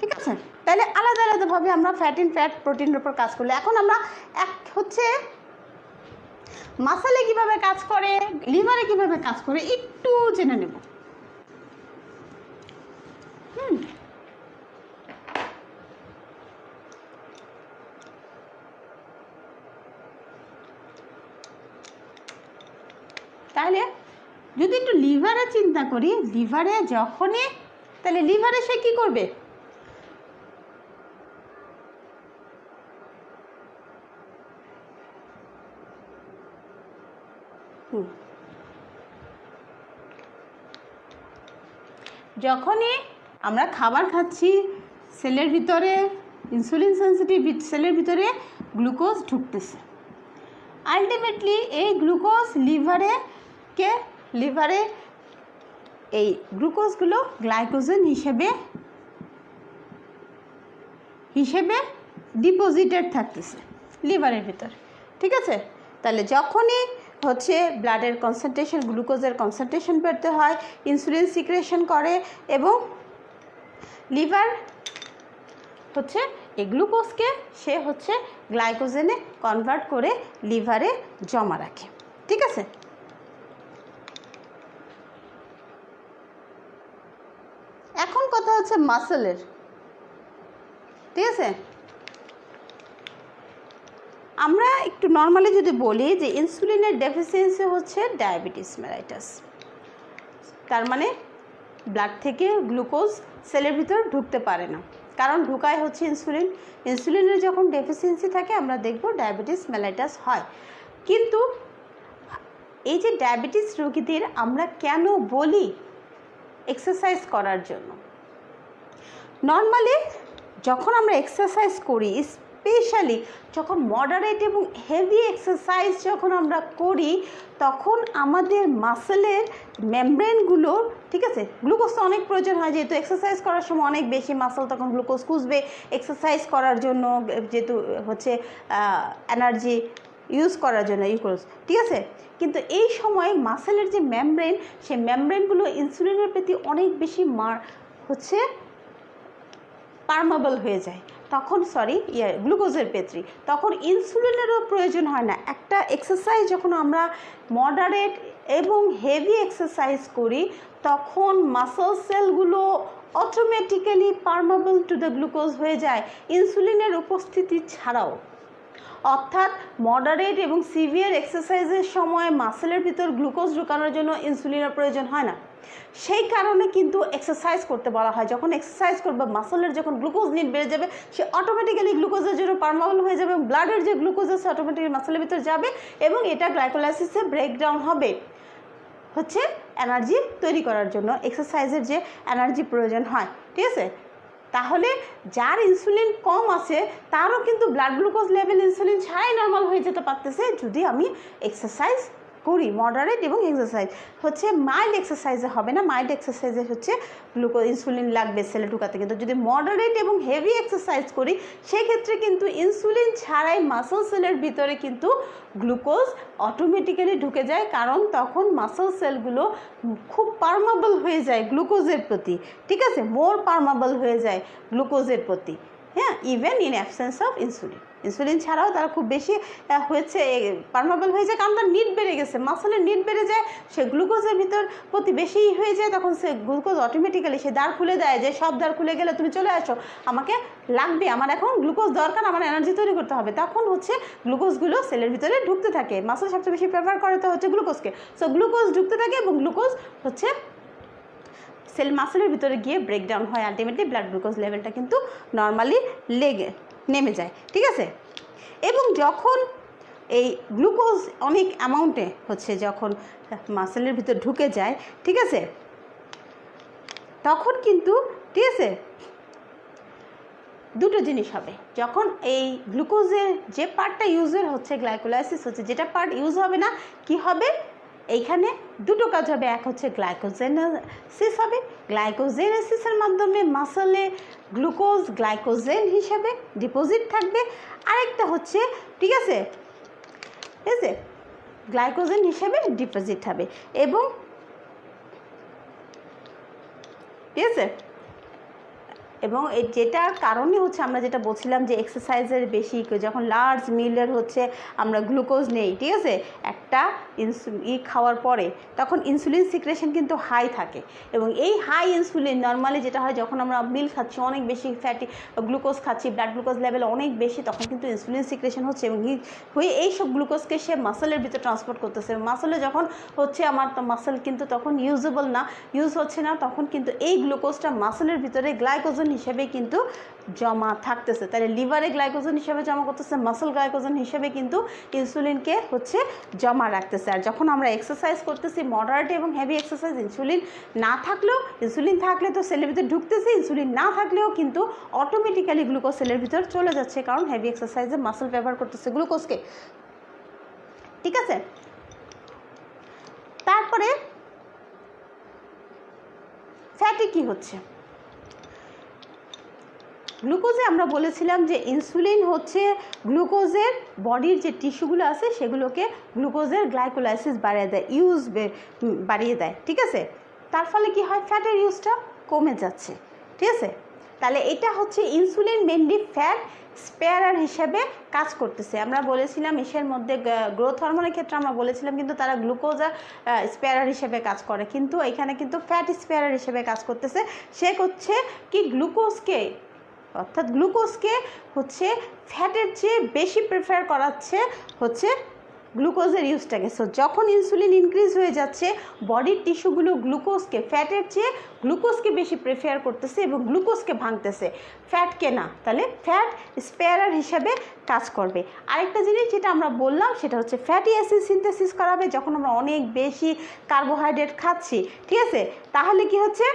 ঠিক আছে? তাহলে আলাদা আলাদাভাবে আমরা ফ্যাট প্রোটিনের উপর কাজ করলে, এখন আমরা হচ্ছে মাসেলে কিভাবে কাজ করে, লিভারে কিভাবে কাজ করে একটু জেনে নেব। তাহলে যদি একটু লিভারে চিন্তা করি, লিভারে যখনই, তাহলে লিভারে সে কি করবে? যখনই আমরা খাবার খাচ্ছি সেলের ভিতরে ইনসুলিন সেন্সিটিভ সেলের ভিতরে গ্লুকোজ ঢুকতেছে। আলটিমেটলি এই গ্লুকোজ লিভারে এই গ্লুকোজগুলো গ্লাইকোজেন হিসেবে ডিপোজিটেড থাকতেছে লিভারের ভিতরে, ঠিক আছে। তাহলে যখনই হচ্ছে ব্লাডের কনসেন্ট্রেশন, গ্লুকোজের কনসেন্ট্রেশন বাড়তে হয়, ইনসুলিন সিক্রেশন করে এবং লিভার হচ্ছে এই গ্লুকোজকে সে হচ্ছে গ্লাইকোজেনে কনভার্ট করে লিভারে জমা রাখে, ঠিক আছে। এখন কথা হচ্ছে মাসেলের, ঠিক আছে। আমরা একটু নর্মালি যদি বলি যে ইনসুলিনের ডেফিসিয়েন্সি হচ্ছে ডায়াবেটিস মেলাইটাস, তার মানে ব্লাড থেকে গ্লুকোজ সেলের ভিতর ঢুকতে পারে না, কারণ ঢুকায় হচ্ছে ইনসুলিনের যখন ডেফিসিয়েন্সি থাকে আমরা দেখব ডায়াবেটিস মেলাইটাস হয়। কিন্তু এই যে ডায়াবেটিস রোগীদের আমরা কেন বলি এক্সারসাইজ করার জন্য, নর্মালি যখন আমরা এক্সারসাইজ করি, স্পেশালি যখন মডারেট এবং হেভি এক্সারসাইজ যখন আমরা করি, তখন আমাদের মাসেলের মেমব্রেনগুলো, ঠিক আছে, গ্লুকোজ তো অনেক প্রয়োজন হয়, যেহেতু এক্সারসাইজ করার সময় অনেক বেশি মাসেল তখন গ্লুকোজ খুঁজবে এক্সারসাইজ করার জন্য, যেহেতু হচ্ছে এনার্জি ইউজ করার জন্য ঠিক আছে। কিন্তু এই সময় মাসেলের যে মেমব্রেন, সেই মেমব্রেনগুলো ইনসুলিনের প্রতি অনেক বেশি হচ্ছে পারমেবল হয়ে যায়, তখন গ্লুকোজের পেত্রি, তখন ইনসুলিনেরও প্রয়োজন হয় না। একটা এক্সারসাইজ যখন আমরা মডারেট এবং হেভি এক্সারসাইজ করি, তখন মাসল সেলগুলো অটোমেটিক্যালি পারমেবল টু দ্য গ্লুকোজ হয়ে যায় ইনসুলিনের উপস্থিতি ছাড়াও। অর্থাৎ মডারেট এবং সিভিয়ার এক্সারসাইজের সময় মাসেলের ভিতর গ্লুকোজ ঢুকানোর জন্য ইনসুলিনের প্রয়োজন হয় না। সেই কারণে কিন্তু এক্সারসাইজ করতে বলা হয়। যখন এক্সারসাইজ করবে মাসেলের যখন গ্লুকোজ নিড বেড়ে যাবে, সে অটোমেটিক্যালি গ্লুকোজের জন্য পারমেবল হয়ে যাবে, ব্লাডের যে গ্লুকোজ আছে অটোমেটিক্যালি মাসেলের ভিতর যাবে এবং এটা গ্লাইকোলাইসিসে ব্রেকডাউন হবে হচ্ছে এনার্জি তৈরি করার জন্য, এক্সারসাইজের যে এনার্জি প্রয়োজন হয়, ঠিক আছে। তাহলে যার ইনসুলিন কম আছে তারও কিন্তু ব্লাড গ্লুকোজ লেভেল ইনসুলিন ছাড়াই নর্মাল হয়ে যেতে পারতেছে যদি আমি এক্সারসাইজ করি। মডারেট এবং এক্সারসাইজ হচ্ছে মাইল্ড এক্সারসাইজে হবে না, মাইল্ড এক্সারসাইজে হচ্ছে ইনসুলিন লাগবে সেলে ঢুকাতে, কিন্তু যদি মডারেট এবং হেভি এক্সারসাইজ করি সেক্ষেত্রে কিন্তু ইনসুলিন ছাড়াই মাসল সেলের ভিতরে কিন্তু গ্লুকোজ অটোমেটিক্যালি ঢুকে যায়, কারণ তখন মাসল সেলগুলো খুব পারমেবল হয়ে যায় গ্লুকোজের প্রতি, ঠিক আছে, মোর পারমেবল হয়ে যায় গ্লুকোজের প্রতি, হ্যাঁ, even in absence of insulin ছাড়াও তারা খুব বেশি হয়েছে পারমেবল হয়ে যায়, কারণ তার নিড বেড়ে গেছে, মাসলের নিড বেড়ে যায়, সে গ্লুকোজের ভিতর প্রতি বেশি হয়ে যায়, তখন সে গ্লুকোজ অটোমেটিক্যালি সে দ্বার খুলে দেয় যে সব দ্বার খুলে গেলে তুমি চলে আসো, আমাকে লাগবে, আমার এখন গ্লুকোজ দরকার, আমার এনার্জি তৈরি করতে হবে, তখন হচ্ছে গ্লুকোজগুলো সেলের ভিতরে ঢুকতে থাকে। মাসল সবচেয়ে বেশি প্রেফার করে তো হচ্ছে গ্লুকোজকে, সো গ্লুকোজ ঢুকতে থাকে এবং গ্লুকোজ হচ্ছে মাসেলের ভিতরে গিয়ে ব্রেকডাউন হয়, আলটিমেটলি ব্লাড গ্লুকোজ লেভেলটা কিন্তু নর্মালি নেমে যায়, ঠিক আছে। এবং যখন এই গ্লুকোজ অনেক অ্যামাউন্টে হচ্ছে যখন মাসেলের ভিতর ঢুকে যায়, ঠিক আছে, তখন কিন্তু, ঠিক আছে, দুটো জিনিস হবে। যখন এই গ্লুকোজের যে পার্টটা ইউজের হচ্ছে গ্লাইকোলাইসিস হচ্ছে, যেটা পার্ট ইউজ হবে না, কি হবে, এইখানে দুটো কাজ হবে। এক হচ্ছে গ্লাইকোজেনেসিস হবে, গ্লাইকোজেনেসিসের মাধ্যমে মাসলে গ্লুকোজ গ্লাইকোজেন হিসেবে ডিপোজিট থাকবে, আরেকটা হচ্ছে, ঠিক আছে, গ্লাইকোজেন হিসেবে ডিপোজিট হবে এবং, ঠিক আছে, এবং যেটার কারণে হচ্ছে আমরা যেটা বলছিলাম যে এক্সারসাইজের বেশি যখন লার্জ মিলের হচ্ছে আমরা গ্লুকোজ নেই, ঠিক আছে, একটা খাওয়ার পরে তখন ইনসুলিন সিক্রেশন কিন্তু হাই থাকে এবং এই হাই ইনসুলিন নর্মালি যেটা হয় যখন আমরা মিল খাচ্ছি অনেক বেশি ফ্যাটি গ্লুকোজ খাচ্ছি, ব্লাড গ্লুকোজ লেভেল অনেক বেশি, তখন কিন্তু ইনসুলিন সিক্রেশন হচ্ছে এবং হয়ে এইসব গ্লুকোজকে সে মাসেলের ভিতরে ট্রান্সপোর্ট করতেছে। মাসেলে যখন হচ্ছে আমার মাসেল কিন্তু তখন ইউজ হচ্ছে না, তখন কিন্তু এই গ্লুকোজটা মাসেলের ভিতরে গ্লাইকোজেন হিসেবে কিন্তু জমা থাকতেছে। তাহলে লিভারে গ্লাইকোজেন হিসেবে জমা করতেছে, মাসল গ্লাইকোজেন হিসেবে কিন্তু ইনসুলিনকে হচ্ছে জমা রাখতেছে। আর যখন আমরা এক্সারসাইজ করতেছি, মডারেট এবং হেভি এক্সারসাইজ, ইনসুলিন না থাকলেও, ইনসুলিন থাকলে তো সেলের ভিতর ঢুকতেছে, ইনসুলিন না থাকলেও কিন্তু অটোমেটিক্যালি গ্লুকোজ সেলের ভিতর চলে যাচ্ছে, কারণ হেভি এক্সারসাইজে মাসল ব্যবহার করতেছে গ্লুকোজকে। ঠিক আছে, তারপরে ফ্যাটে কি হচ্ছে? গ্লুকোজে আমরা বলেছিলাম যে ইনসুলিন হচ্ছে গ্লুকোজের বডির যে টিস্যুগুলো আছে সেগুলোকে গ্লুকোজের গ্লাইকোলাইসিস বাড়িয়ে দেয়, ইউজ বাড়িয়ে দেয়। ঠিক আছে, তার ফলে কি হয়? ফ্যাটের ইউজটা কমে যাচ্ছে। ঠিক আছে, তাহলে এটা হচ্ছে ইনসুলিন মেনলি ফ্যাট স্পেয়ারার হিসেবে কাজ করতেছে। আমরা বলেছিলাম ইসের মধ্যে গ্রোথ হরমোনের ক্ষেত্রে আমরা বলেছিলাম কিন্তু তারা গ্লুকোজ স্পেয়ারার হিসেবে কাজ করে, কিন্তু এখানে কিন্তু ফ্যাট স্পেয়ারার হিসেবে কাজ করতেছে। সে হচ্ছে কি গ্লুকোজকে, অর্থাৎ গ্লুকোজকে হচ্ছে ফ্যাটের চেয়ে বেশি প্রেফার করাচ্ছে হচ্ছে গ্লুকোজের ইউজটাকে। সো যখন ইনসুলিন ইনক্রিজ হয়ে যাচ্ছে, বডির টিস্যুগুলো গ্লুকোজকে, ফ্যাটের চেয়ে গ্লুকোজকে বেশি প্রেফার করতেছে এবং গ্লুকোজকে ভাঙতেছে, ফ্যাটকে না। তাহলে ফ্যাট স্পেয়ারার হিসাবে কাজ করবে। আরেকটা জিনিস যেটা আমরা বললাম সেটা হচ্ছে ফ্যাটি অ্যাসিড সিনথেসিস করাবে। যখন আমরা অনেক বেশি কার্বোহাইড্রেট খাচ্ছি, ঠিক আছে, তাহলে কি হচ্ছে?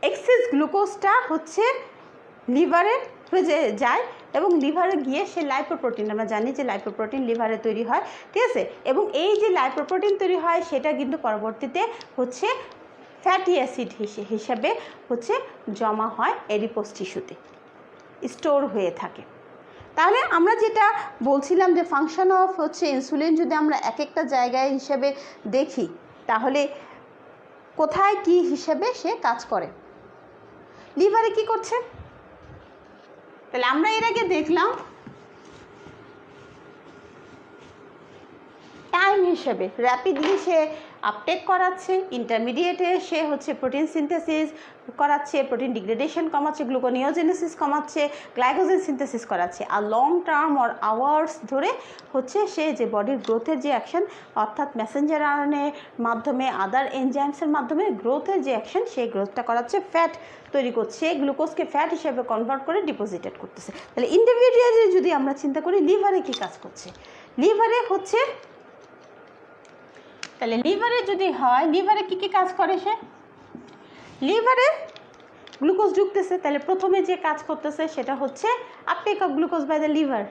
এক্সেস গ্লুকোজটা হচ্ছে লিভারে হয়ে যায় এবং লিভারে গিয়ে সে লাইপোপ্রোটিন, আমরা জানি যে লাইপোপ্রোটিন লিভারে তৈরি হয়। ঠিক আছে, এবং এই যে লাইপোপ্রোটিন তৈরি হয় সেটা কিন্তু পরবর্তীতে হচ্ছে ফ্যাটি অ্যাসিড হিসেবে হচ্ছে জমা হয় এডিপোস টিস্যুতে, স্টোর হয়ে থাকে। তাহলে আমরা যেটা বলছিলাম যে ফাংশন অফ হচ্ছে ইনসুলিন যদি আমরা এক একটা জায়গায় হিসেবে দেখি, তাহলে কোথায় কি হিসেবে সে কাজ করে। লিভারে কি করছে? তাহলে আমরা এর আগে দেখলাম টাইম হিসেবে র্যাপিডলি সে আপটেক করাচ্ছে, ইন্টারমিডিয়েটে সে হচ্ছে প্রোটিন সিনথেসিস করাচ্ছে, প্রোটিন ডিগ্রেডেশন কমাচ্ছে, গ্লুকোনিওজেনেসিস কমাচ্ছে, গ্লাইকোজেন সিনথেসিস করাচ্ছে। আর লং টার্ম অর আওয়ার্স ধরে হচ্ছে সে যে বডির গ্রোথের যে অ্যাকশন, অর্থাৎ মেসেঞ্জার আরএনএর মাধ্যমে, আদার এনজাইমসের মাধ্যমে গ্রোথের যে অ্যাকশন, সেই গ্রোথটা করাচ্ছে, ফ্যাট তৈরি করছে, গ্লুকোজকে ফ্যাট হিসেবে কনভার্ট করে ডিপোজিটেড করতেছে। তাহলে ইন্ডিভিজুয়ালি যদি আমরা চিন্তা করি লিভারে কি কাজ করছে, লিভারে হচ্ছে, তাহলে লিভারে যদি হয়, লিভারে কি কি কাজ করে সে? লিভারে গ্লুকোজ ঢুকতেছে, তাহলে প্রথমে যে কাজ করতেছে সেটা হচ্ছে uptake of glucose by the liver.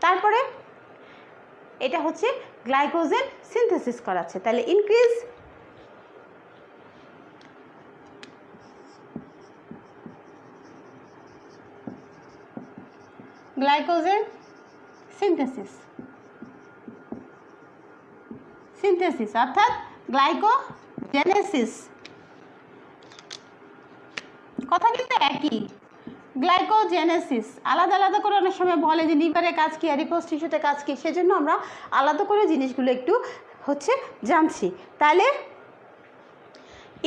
তারপরে এটা হচ্ছে গ্লাইকোজেন সিনথেসিস করাচ্ছে, তাহলে ইনক্রিজ গ্লাইকোজেন সিনথেসিস, অর্থাৎ গ্লাইকোজেনেসিস। কথা কিন্তু একই, গ্লাইকোজেনেসিস। আলাদা আলাদা করে অনেক সময় বলে যে লিভারে কাজ কি, অ্যাডিপোস টিস্যুতে কাজ কি, সেজন্য আমরা আলাদা করে জিনিসগুলো একটু হচ্ছে জানছি। তাহলে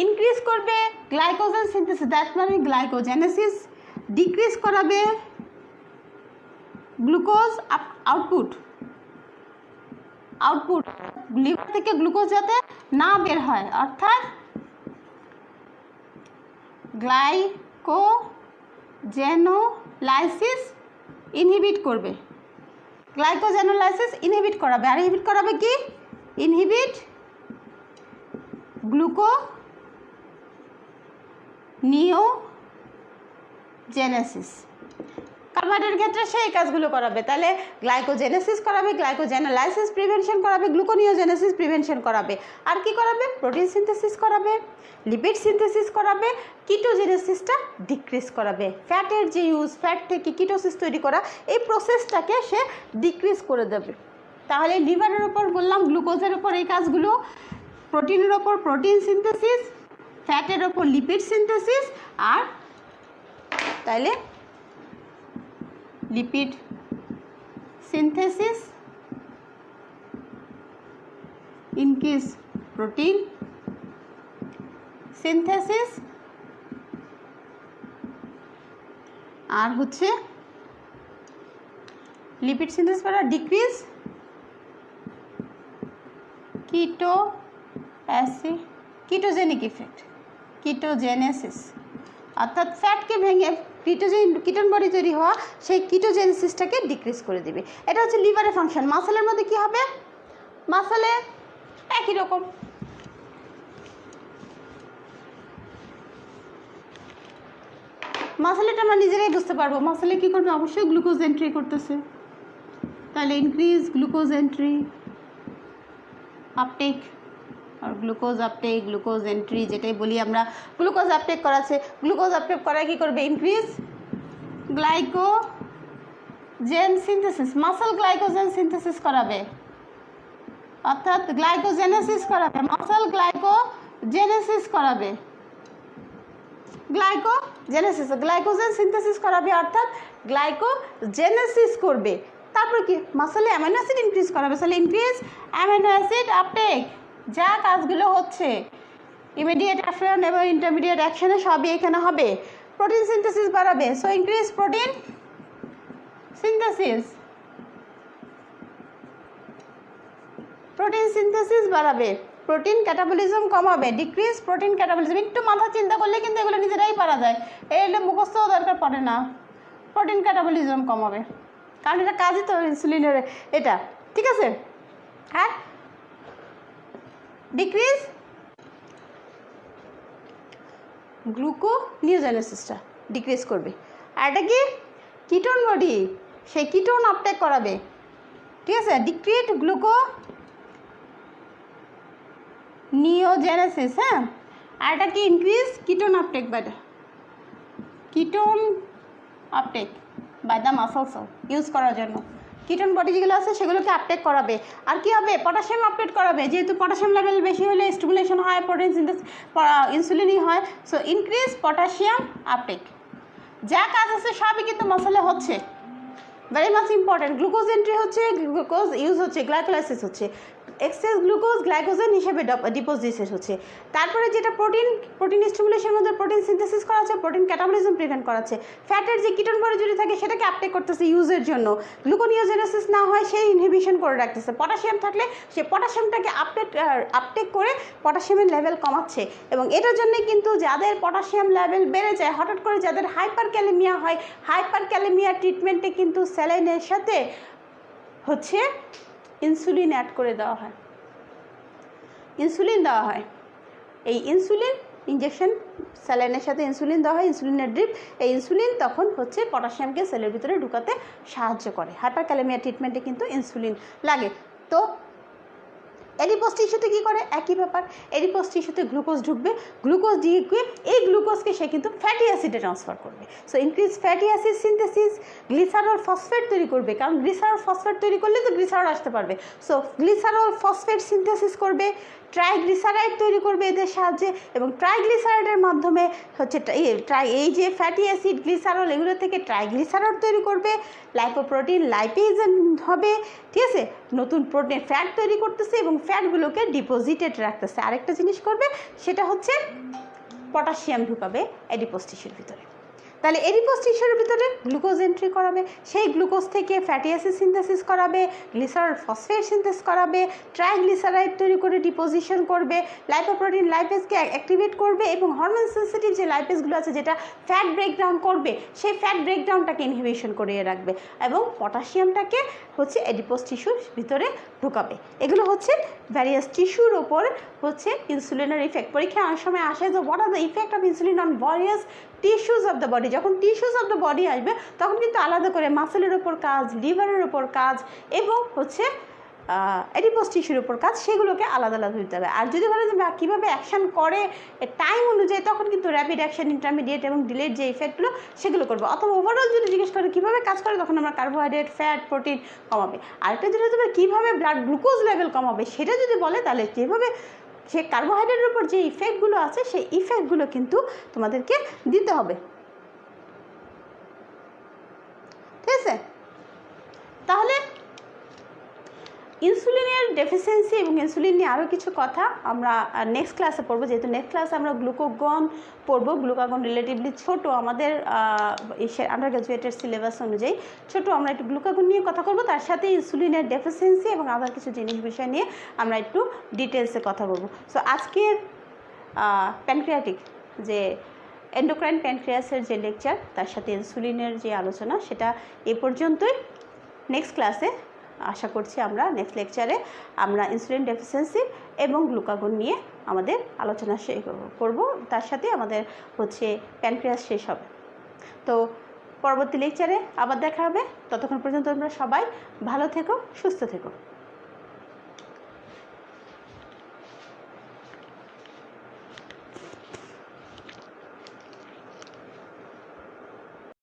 ইনক্রিজ করবে গ্লাইকোজেন সিনথেসিস, দ্যাট মানে গ্লাইকোজেনেসিস, ডিক্রিজ করাবে গ্লুকোজ আউটপুট, লিভার থেকে গ্লুকোজ যাতে না বের হয়, অর্থাৎ গ্লাইকোজেনোলাইসিস ইনহিবিট করবে, গ্লাইকোজেনোলাইসিস ইনহিবিট করাবে। আর ইনহিবিট করাবে কি? Inhibit gluconeogenesis. কার্বোহাইড্রেটের ক্ষেত্রে সেই কাজগুলো করাবে। তাহলে গ্লাইকোজেনেসিস করাবে, গ্লাইকোজেনোলাইসিস প্রিভেনশন করাবে, গ্লুকোনিওজেনেসিস প্রিভেনশন করাবে। আর কি করাবে? প্রোটিন সিনথেসিস করাবে, লিপিড সিনথেসিস করাবে, কিটোজেনেসিসটা ডিক্রিজ করাবে। ফ্যাটের যে ইউজ, ফ্যাট থেকে কিটোসিস তৈরি করা, এই প্রসেসটাকে সে ডিক্রিজ করে দেবে। তাহলে লিভারের ওপর বললাম, গ্লুকোজের ওপর এই কাজগুলো, প্রোটিনের ওপর প্রোটিন সিনথেসিস, ফ্যাটের ওপর লিপিড সিনথেসিস, আর তাইলে lipid synthesis, increase protein synthesis, আর হচ্ছে লিপিড সিনথেসিস করা, ডিক্রিজ কিটোজেনিক ইফেক্ট, কিটোজেনেসিস, অর্থাৎ ফ্যাটকে ভেঙে কিটোন বডি তৈরি হওয়া সেই কিটোজেনেসিসটাকে ডিক্রিজ করে দিবে। এটা হচ্ছে লিভারের ফাংশন। মাসেলের মধ্যে কি হবে? মাসেলে একই রকম, মাসেলেটা আমরা নিজেরাই বুঝতে পারবো। মাসেলে কী করবে? অবশ্যই গ্লুকোজ এন্ট্রি করতেছে, তাহলে ইনক্রিজ গ্লুকোজ এন্ট্রি আপটেক আর গ্লুকোজ আপটেক, গ্লুকোজ এন্ট্রি যেটাই বলি আমরা, গ্লুকোজ আপটেক করাচ্ছে। গ্লুকোজ আপটেক করায় কী করবে? Increase glycogen synthesis, muscle glycogen synthesis করাবে, অর্থাৎ গ্লাইকোজেনেসিস করাবে, মাসেল গ্লাইকোজেনেসিস করাবে, গ্লাইকোজেন সিনথেসিস করাবে, অর্থাৎ গ্লাইকোজেনেসিস করবে। তারপর কি? মাসেলে অ্যামাইনো অ্যাসিড ইনক্রিজ করাবে, তাহলে ইনক্রিজ অ্যামাইনো অ্যাসিড আপটেক। যা কাজগুলো হচ্ছে ইমিডিয়েট অ্যাকশন এবং ইন্টারমিডিয়েট অ্যাকশনে সবই এখানে হবে। প্রোটিন সিনথেসিস বাড়াবে, so increase protein synthesis, protein synthesis বাড়াবে, প্রোটিন ক্যাটাবলিজম কমাবে, ডিক্রিজ প্রোটিন ক্যাটাবলিজম। একটু মাথা চিন্তা করলে কিন্তু এগুলো নিজেরাই পারা যায়, এগুলো মুখস্থও দরকার পড়ে না। প্রোটিন ক্যাটাবলিজম কমাবে, কারণ এটা কাজই তো ইনসুলিনের এটা, ঠিক আছে। হ্যাঁ, ডিক্রিজ গ্লুকোনিওজেনেসিসটা ডিক্রিজ করবে। আর এটা কি? কিটোন বডি, সেই কিটোন আপটেক করাবে, ঠিক আছে। ডিক্রিজ গ্লুকোনিওজেনেসিস, হ্যাঁ। আর এটা কি? Increase ketone uptake by the muscles use করার জন্য। কিটোন বডি যেগুলো আছে সেগুলোকে আপটেক করাবে। আর কি হবে? পটাশিয়াম আপটেক করাবে, যেহেতু পটাশিয়াম লেভেল বেশি হলে স্টিমুলেশন হয়, প্রোটিন সিনথেসিস, ইনসুলিনই হয়। So increase potassium uptake. যা কাজ আছে সবই কিন্তু মাসেলে হচ্ছে, very much important. Glucose entry হচ্ছে, গ্লুকোজ ইউজ হচ্ছে, গ্লাইকোলাইসিস হচ্ছে, এক্সেস গ্লুকোজ গ্লাইকোজেন হিসেবে ডিপোজিটেড হচ্ছে। তারপরে যেটা প্রোটিন স্টিমুলেশনের মধ্যে প্রোটিন সিনথেসিস করাচ্ছে, প্রোটিন ক্যাটাবলিজম প্রিভেন্ট করাচ্ছে। ফ্যাটের যে কিটোন বডি যদি থাকে সেটাকে আপটেক করতেছে ইউজের জন্য, গ্লুকোনিওজেনেসিস না হয় সেই ইনহিবিশন করে রাখতেছে। পটাশিয়াম থাকলে সে পটাশিয়ামটাকে আপটেক করে পটাশিয়ামের লেভেল কমাচ্ছে। এবং এটার জন্য কিন্তু যাদের পটাশিয়াম লেভেল বেড়ে যায়, হঠাৎ করে যাদের হাইপার ক্যালেমিয়া হয়, হাইপার ক্যালেমিয়া ট্রিটমেন্টে কিন্তু স্যালাইনের সাথে হচ্ছে ইনসুলিন অ্যাড করে দেওয়া হয়, ইনসুলিন দেওয়া হয়। এই ইনসুলিন ইঞ্জেকশন, স্যালাইনের সাথে ইনসুলিন দেওয়া হয়, ইনসুলিনের ড্রিপ। এই ইনসুলিন তখন হচ্ছে পটাশিয়ামকে সেলের ভিতরে ঢুকাতে সাহায্য করে। হাইপার ক্যালেমিয়া ট্রিটমেন্টে কিন্তু ইনসুলিন লাগে। তো এডিপোজ টিস্যুতে কী করে? একই ব্যাপার, এডিপোজ টিস্যুতে গ্লুকোজ ঢুকবে, গ্লুকোজ দিয়ে এই গ্লুকোজকে সে কিন্তু ফ্যাটি অ্যাসিডে ট্রান্সফার করবে। So increase fatty acid synthesis, glycerol phosphate তৈরি করবে, কারণ গ্লিসারল ফসফেট তৈরি করলে তো গ্লিসারল আসতে পারবে। সো গ্লিসারল ফসফেট সিনথেসিস করবে, ট্রাইগ্লিসারাইড তৈরি করবে এদের সাহায্যে, এবং ট্রাইগ্লিসারাইডের মাধ্যমে হচ্ছে এই যে ফ্যাটি অ্যাসিড গ্লিসারল এগুলো থেকে ট্রাইগ্লিসারল তৈরি করবে, লাইপোপ্রোটিন লাইপেজ হবে, ঠিক আছে। নতুন প্রোটিন ফ্যাট তৈরি করতেছে এবং ফ্যাটগুলোকে ডিপোজিটেড রাখতেছে। আরেকটা জিনিস করবে, সেটা হচ্ছে পটাশিয়াম ঢুকাবে এডিপোজ টিস্যুর ভিতরে। তাহলে এডিপোজ টিস্যুর ভিতরে গ্লুকোজ এন্ট্রি করাবে, সেই গ্লুকোজ থেকে ফ্যাটি অ্যাসিড সিনথেসিস করাবে, গ্লিসারল ফসফেট সিনথেসিস করাবে, ট্রাইগ্লিসারাইড তৈরি করে ডিপোজিশন করবে, লাইপোপ্রোটিন লাইপেজকে অ্যাক্টিভেট করবে, এবং হরমোন সেন্সিটিভ যে লাইপেজগুলো আছে যেটা ফ্যাট ব্রেকডাউন করবে, সেই ফ্যাট ব্রেকডাউনটাকে ইনহিবিশন করিয়ে রাখবে, এবং পটাশিয়ামটাকে হচ্ছে এডিপোজ টিস্যুর ভিতরে ঢুকাবে। এগুলো হচ্ছে ভ্যারিয়াস টিস্যুর ওপর হচ্ছে ইনসুলিনের ইফেক্ট। পরীক্ষায় অনেক সময় আসে যে what are the effect of insulin on various tissues of the body. যখন টিস্যুস অফ দ্য বডি আসবে তখন কিন্তু আলাদা করে মাসেলের ওপর কাজ, লিভারের ওপর কাজ, এবং হচ্ছে এডিপোজ টিস্যুর ওপর কাজ, সেগুলোকে আলাদা আলাদা দিতে হবে। আর যদি বলে যে কীভাবে অ্যাকশান করে টাইম অনুযায়ী, তখন কিন্তু র্যাপিড অ্যাকশন, ইন্টারমিডিয়েট এবং ডিলেড যে ইফেক্টগুলো সেগুলো করবে। অথবা ওভারঅল যদি জিজ্ঞেস করে কীভাবে কাজ করে, তখন আমরা কার্বোহাইড্রেট, ফ্যাট, প্রোটিন কমাবে। আরেকটা যদি কীভাবে ব্লাড গ্লুকোজ লেভেল কমাবে সেটা যদি বলে, তাহলে যেভাবে সে কার্বোহাইড্রেটের উপর যে ইফেক্টগুলো আছে সেই ইফেক্টগুলো কিন্তু তোমাদেরকে দিতে হবে, ঠিক আছে। তাহলে ইনসুলিনের ডেফিসিয়েন্সি এবং ইনসুলিন নিয়ে আরও কিছু কথা আমরা নেক্সট ক্লাসে পড়বো, যেহেতু নেক্সট ক্লাসে আমরা গ্লুকাগন পড়বো। গ্লুকাগন রিলেটিভলি ছোট, আমাদের আন্ডার গ্র্যাজুয়েটের সিলেবাস অনুযায়ী ছোট। আমরা একটু গ্লুকাগন নিয়ে কথা বলবো, তার সাথে ইনসুলিনের ডেফিসিয়েন্সি এবং আদার কিছু জিনিস বিষয় নিয়ে আমরা একটু ডিটেলসে কথা বলবো। সো আজকের প্যানক্রিয়াটিক যে এন্ডোক্রাইন প্যানক্রিয়াসের যে লেকচার তার সাথে ইনসুলিনের যে আলোচনা সেটা এ পর্যন্তই। নেক্সট ক্লাসে আশা করছি আমরা নেক্সট লেকচারে আমরা ইনসুলিন ডেফিসিয়েন্সি এবং গ্লুকাগন নিয়ে আমাদের আলোচনা করব, তার সাথে আমাদের হচ্ছে প্যানক্রিয়াস শেষ হবে। তো পরবর্তী লেকচারে আবার দেখা হবে। ততক্ষণ পর্যন্ত তোমরা সবাই ভালো থেকো, সুস্থ থেকো।